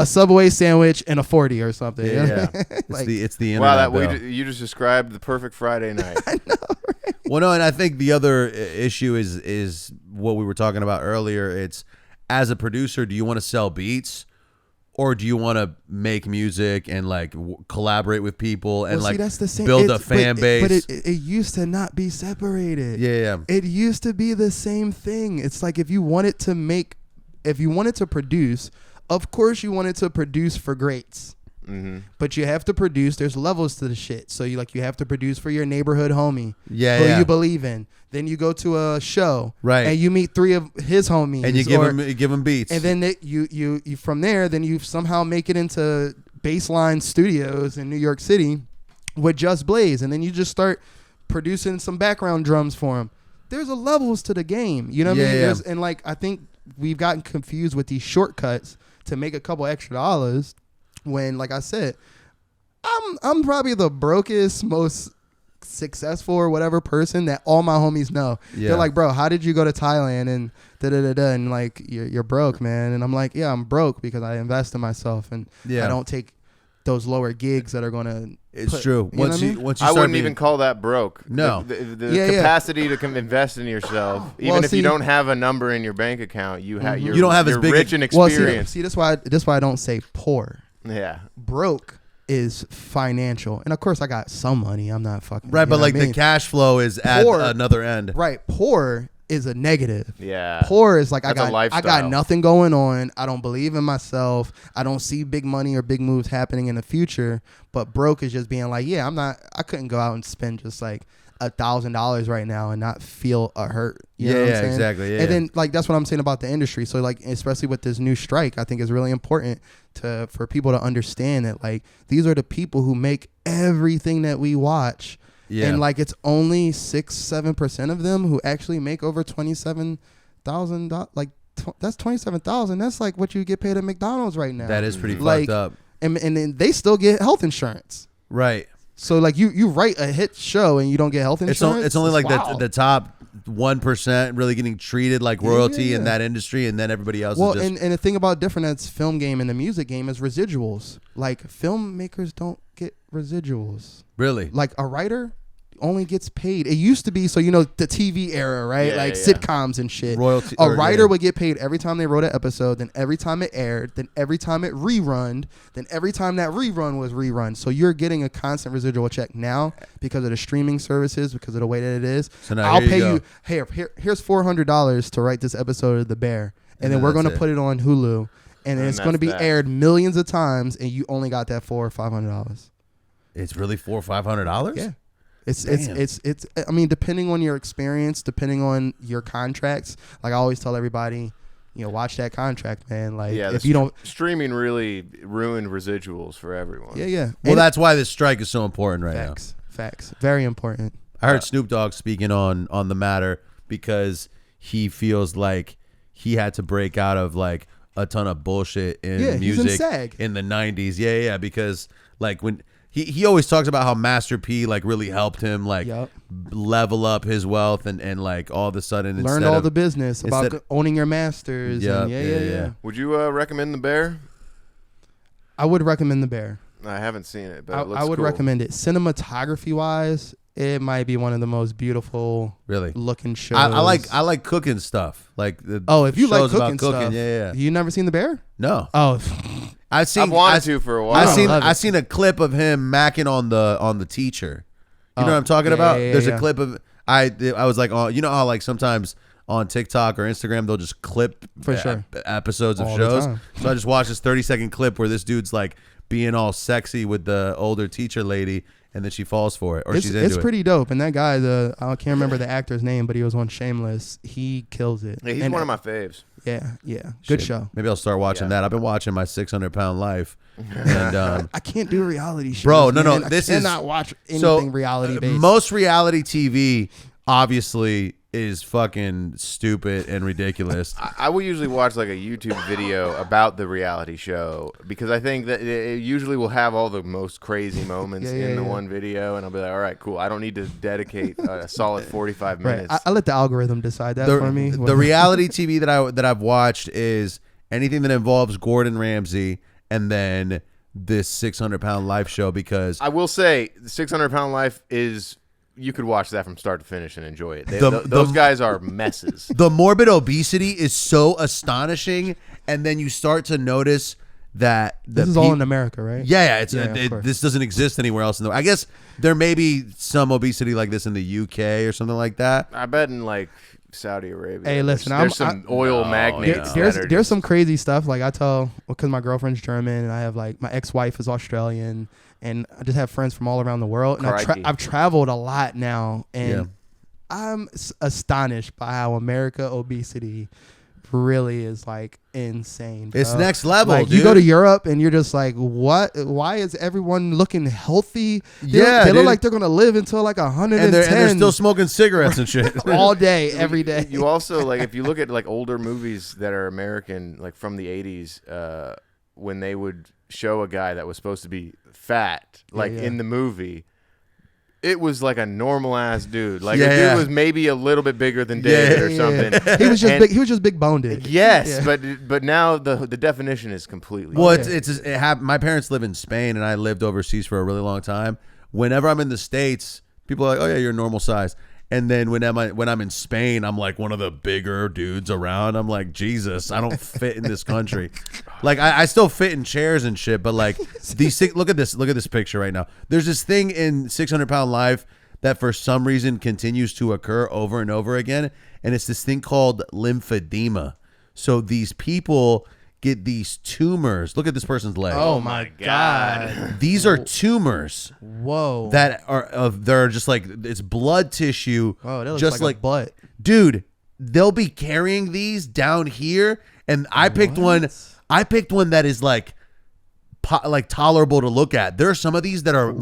I: Subway sandwich, and a 40 or something.
B: Yeah.
I: Like,
B: it's the internet.
C: Wow, you just described the perfect Friday night.
I: I know, right?
B: Well, no, and I think the other issue is what we were talking about earlier. It's, as a producer, do you want to sell beats? Or do you want to make music and like collaborate with people and
I: that's the same.
B: Build a fan base?
I: But it used to not be separated.
B: Yeah.
I: It used to be the same thing. It's like if you wanted to produce, of course you wanted to produce for greats. Mm-hmm. But you have to produce. There's levels to the shit. So you have to produce for your neighborhood homie, who you believe in. Then you go to a show,
B: right? And
I: you meet 3 of his homies,
B: and you give him beats.
I: And then you from there, then you somehow make it into Baseline Studios in New York City with Just Blaze, and then you just start producing some background drums for him. There's a levels to the game, you know what I mean?
B: Yeah.
I: And like I think we've gotten confused with these shortcuts to make a couple extra dollars. When, like I said, I'm probably the brokest, most successful or whatever person that all my homies know. Yeah. They're like, bro, how did you go to Thailand and and like you're broke, man? And I'm like, yeah, I'm broke because I invest in myself and I don't take those lower gigs that are gonna.
B: It's true. Once you
C: I wouldn't even call that broke.
B: No,
C: the capacity to invest in yourself, even if you don't have a number in your bank account, you have. You
B: don't have as big
C: rich and experience.
I: See, that's why I don't say poor.
C: Yeah,
I: broke is financial, and of course I got some money. I'm not fucking
B: right, but like the cash flow is at another end.
I: Right, poor is a negative.
C: Yeah,
I: poor is like I
C: got
I: nothing going on. I don't believe in myself. I don't see big money or big moves happening in the future. But broke is just being like, yeah, I couldn't go out and spend just like $1,000 right now and not feel a hurt. You know what I'm saying?
B: Exactly. Yeah,
I: and then like that's what I'm saying about the industry. So like especially with this new strike, I think is really important for people to understand that like these are the people who make everything that we watch. Yeah. And like it's only 6-7% of them who actually make over $27,000. Like that's $27,000. That's like what you get paid at McDonald's right now.
B: That is pretty fucked up.
I: And then they still get health insurance.
B: Right.
I: So like you write a hit show and you don't get health insurance.
B: It's only like the top 1% really getting treated like royalty in that industry, and then everybody else.
I: Well,
B: is just...
I: and the thing about different that's film game and the music game is residuals. Like filmmakers don't get residuals.
B: Really?
I: Like a writer, only gets paid. It used to be, so you know, the TV era, right?
B: Yeah,
I: sitcoms and shit.
B: Royalty.
I: A writer would get paid every time they wrote an episode, then every time it aired, then every time it rerun, then every time that rerun was rerun. So you're getting a constant residual check now because of the streaming services, because of the way that it is.
B: So now
I: I'll pay
B: you
I: you. Here's $400 to write this episode of The Bear, and then we're going to put it on Hulu, and it's going to be aired millions of times, and you only got that $400 or $500.
B: It's really $400 or $500.
I: Yeah. It's I mean, depending on your experience, depending on your contracts, like I always tell everybody, you know, watch that contract, man. Like, if you don't,
C: streaming really ruined residuals for everyone.
I: Yeah.
B: Well, that's why this strike is so important right now.
I: Facts. Very important.
B: I heard Snoop Dogg speaking on the matter because he feels like he had to break out of like a ton of bullshit in music in the 90s. Yeah, because like when he always talks about how Master P like really helped him like level up his wealth and like all of a sudden
I: learned all the business about owning your masters. Yeah.
C: Would you recommend The Bear?
I: I would recommend The Bear.
C: I haven't seen it, but
I: I would recommend it. Cinematography wise, it might be one of the most beautiful looking shows.
B: I like cooking stuff. Like
I: if you like cooking stuff,
B: yeah.
I: You never seen The Bear?
B: No.
I: Oh,
C: I've wanted to for a while.
B: I've seen a clip of him macking on the teacher. You know what I'm talking about? There's a clip of I was like, oh, you know how like sometimes on TikTok or Instagram they'll just clip episodes of shows. So I just watched this 30-second clip where this dude's like being all sexy with the older teacher lady, and then she falls for it, or she's into it.
I: It's pretty dope. And that guy, I can't remember the actor's name, but he was on Shameless. He kills it.
C: Yeah, he's one of my faves.
I: Yeah. Good show.
B: Maybe I'll start watching that. I've been watching My 600-Pound Life. And
I: I can't do reality shows.
B: Bro, no.
I: I cannot watch anything reality based.
B: Most reality TV, obviously, is fucking stupid and ridiculous.
C: I will usually watch like a YouTube video about the reality show because I think that it usually will have all the most crazy moments in the one video, and I'll be like, all right, cool. I don't need to dedicate a solid 45 minutes.
I: I let the algorithm decide that for me.
B: The reality TV that I've watched is anything that involves Gordon Ramsay and then this 600-Pound Life show, because
C: I will say the 600-Pound Life is. You could watch that from start to finish and enjoy it. Those guys are messes.
B: The morbid obesity is so astonishing, and then you start to notice that
I: this is all in America, right?
B: Yeah. This doesn't exist anywhere else in the. I guess there may be some obesity like this in the UK or something like that.
C: I bet in like Saudi Arabia.
I: Hey, listen,
C: there's some oil magnates.
I: There's some crazy stuff. Like I tell, because my girlfriend's German and I have like my ex-wife is Australian. And I just have friends from all around the world. And I've traveled a lot now. And I'm astonished by how America obesity really is like insane, bro.
B: It's next level,
I: like,
B: dude.
I: You go to Europe and you're just like, what? Why is everyone looking healthy? They look like they're going to live until like 110.
B: And they're still smoking cigarettes and shit.
I: all day, every day.
C: You also, like, if you look at like older movies that are American, like from the 80s, when they would show a guy that was supposed to be fat, like in the movie, it was like a normal ass dude. Like a dude was maybe a little bit bigger than David or something.
I: He was just big. He was just big boned.
C: Yes, but now the definition is completely.
B: Well, my parents live in Spain, and I lived overseas for a really long time. Whenever I'm in the States, people are like, "Oh yeah, you're normal size." And then when I'm in Spain, I'm like one of the bigger dudes around. I'm like, Jesus, I don't fit in this country. Like I still fit in chairs and shit, but like look at this picture right now. There's this thing in 600-Pound Life that for some reason continues to occur over and over again, and it's this thing called lymphedema. So these people get these tumors. Look at this person's leg.
I: Oh my God.
B: These are tumors.
I: Whoa.
B: They're just like, it's blood tissue.
I: Oh, that looks
B: just
I: like a butt.
B: Dude, they'll be carrying these down here, and I picked one that is like tolerable to look at. There are some of these that are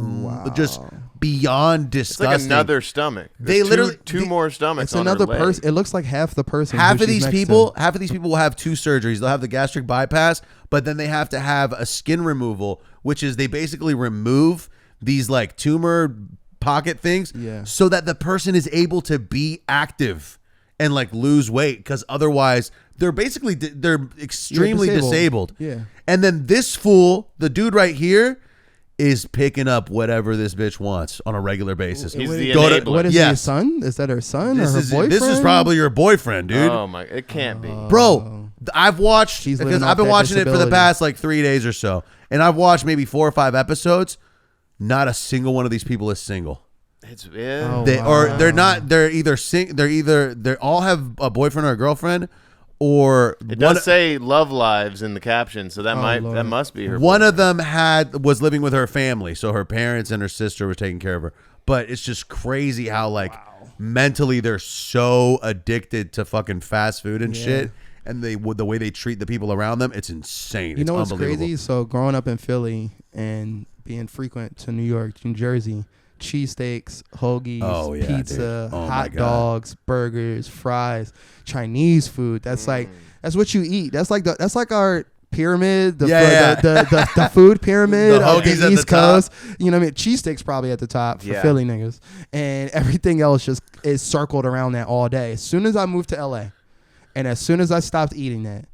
B: just beyond disgusting.
C: It's like another stomach.
B: They literally
C: two more stomachs.
I: It's another person. It looks like half the person.
B: Half of these people will have two surgeries. They'll have the gastric bypass, but then they have to have a skin removal, which is they basically remove these like tumor pocket things, so that the person is able to be active and like lose weight, because otherwise they're basically they're extremely disabled.
I: Yeah.
B: And then this fool, the dude right here, is picking up whatever this bitch wants on a regular basis.
C: He's the enabler.
I: What is his son? Is that her son or her boyfriend?
B: This is probably your boyfriend, dude.
C: Oh my, it can't be.
B: Bro, I've watched, because I've been watching it for the past like 3 days or so, and I've watched maybe 4 or 5 episodes. Not a single one of these people is single.
C: They're
B: not. They all have a boyfriend or a girlfriend, or
C: it does say love lives in the caption, so that must be her.
B: One of them was living with her family, so her parents and her sister were taking care of her. But it's just crazy how like mentally they're so addicted to fucking fast food and shit, and the way they treat the people around them, it's insane.
I: You know what's crazy? So growing up in Philly and being frequent to New York, New Jersey, cheesesteaks, hoagies, pizza, hot dogs, burgers, fries, Chinese food. That's like that's what you eat. That's like our pyramid, the food pyramid of the East Coast. You know what I mean? Cheesesteaks probably at the top for Philly niggas, and everything else just is circled around that all day. As soon as I moved to LA, and as soon as I stopped eating that,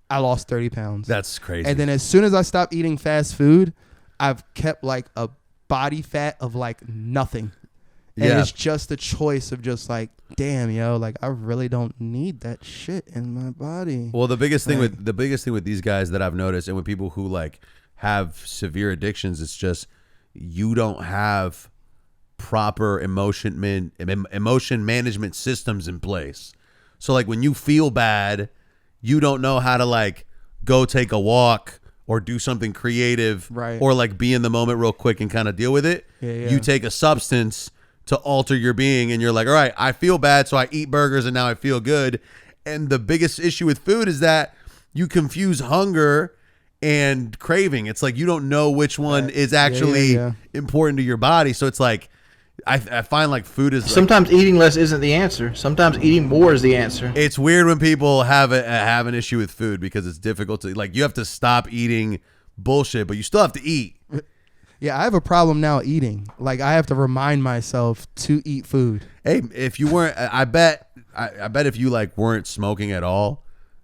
I: I lost 30 pounds.
B: That's crazy.
I: And then as soon as I stopped eating fast food, I've kept like a body fat of like nothing. And it's just a choice of just like, damn, yo, like I really don't need that shit in my body.
B: Well, the biggest thing with these guys that I've noticed, and with people who like have severe addictions, it's just you don't have proper emotion management systems in place. So like when you feel bad, you don't know how to like go take a walk or do something creative, or like be in the moment real quick and kind of deal with it. You take a substance to alter your being, and you're like, all right, I feel bad, so I eat burgers and now I feel good. And the biggest issue with food is that you confuse hunger and craving. It's like you don't know which one is actually important to your body. So it's like I find like food is
J: sometimes eating less isn't the answer. Sometimes eating more is the answer.
B: It's weird when people have an issue with food, because it's difficult to, like, you have to stop eating bullshit, but you still have to eat.
I: Yeah, I have a problem now eating. Like I have to remind myself to eat food.
B: Hey, if you weren't, I bet if you like weren't smoking at all,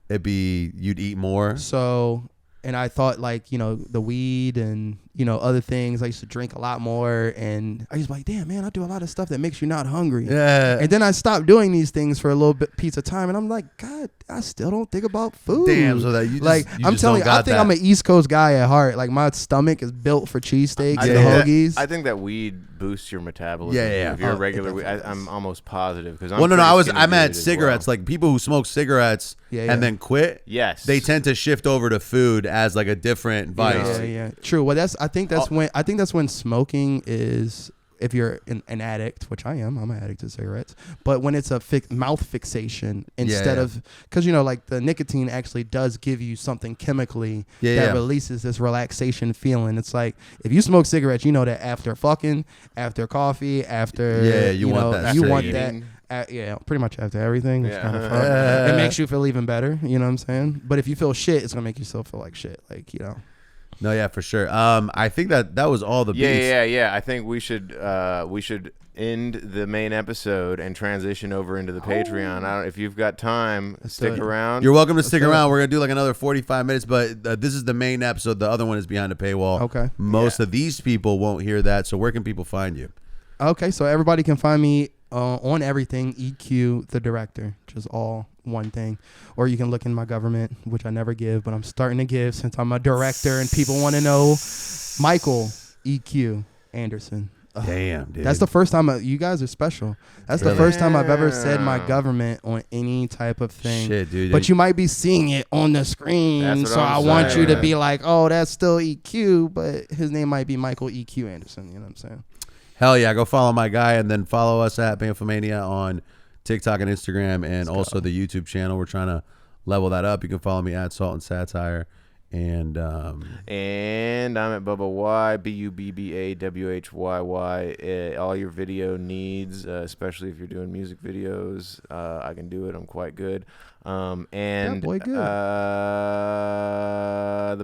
B: you'd eat more.
I: So, and I thought like, you know, the weed and, you know, other things, I used to drink a lot more, and I used to be like, damn, man, I do a lot of stuff that makes you not hungry.
B: Yeah.
I: And then I stopped doing these things for a little bit piece of time, and I'm like, God, I still don't think about food.
B: Damn, so that you just,
I: like, I'm telling you, I think I'm an East Coast guy at heart. Like my stomach is built for cheesesteaks and hoagies.
C: I think that weed boosts your metabolism. If you're a regular, I'm almost positive, because
B: I'm at cigarettes. Well. Like people who smoke cigarettes and then quit.
C: Yes,
B: they tend to shift over to food as like a different vice.
I: Yeah. True. Well, I think that's when smoking is, if you're an addict, which I am, I'm an addict to cigarettes, but when it's a mouth fixation instead of, because, you know, like the nicotine actually does give you something chemically that releases this relaxation feeling. It's like, if you smoke cigarettes, you know that after fucking, after coffee, after,
B: you want
I: that. Pretty much after everything. It's kind of fun. It makes you feel even better. You know what I'm saying? But if you feel shit, it's going to make yourself feel like shit. Like, you know.
B: No, yeah, for sure. I think that was all the beats.
C: Yeah. I think we should end the main episode and transition over into the Patreon. I don't, if you've got time, stick around.
B: You're welcome to stick around. We're gonna do like another 45 minutes, but this is the main episode. The other one is behind the paywall.
I: Okay.
B: Most of these people won't hear that. So where can people find you?
I: Okay, so everybody can find me on everything, EQ the director, just all one thing. Or you can look in my government, which I never give, but I'm starting to give since I'm a director and people want to know. Michael EQ Anderson.
B: Damn, dude.
I: That's the first time you guys are special. That's the first time I've ever said my government on any type of thing.
B: Shit, dude.
I: But you might be seeing it on the screen, so I want you to be like, oh, that's still EQ, but his name might be Michael EQ Anderson. You know what I'm saying?
B: Hell yeah, go follow my guy, and then follow us at Bamfomania on TikTok and Instagram, and also the YouTube channel. We're trying to level that up. You can follow me at Sultan Satire, and I'm at Bubba Y, BUBBAWHYY. All your video needs, especially if you're doing music videos, I can do it. I'm quite good. The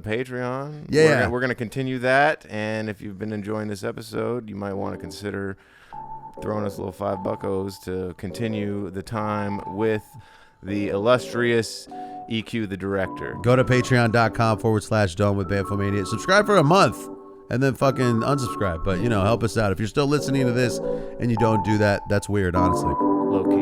B: Patreon.
I: Yeah,
B: we're gonna continue that, and if you've been enjoying this episode, you might want to consider throwing us a little $5 to continue the time with the illustrious EQ the director. Go to patreon.com/dome with Bamfomania. Subscribe for a month and then fucking unsubscribe. But, you know, help us out. If you're still listening to this and you don't do that, that's weird, honestly.
C: Low key.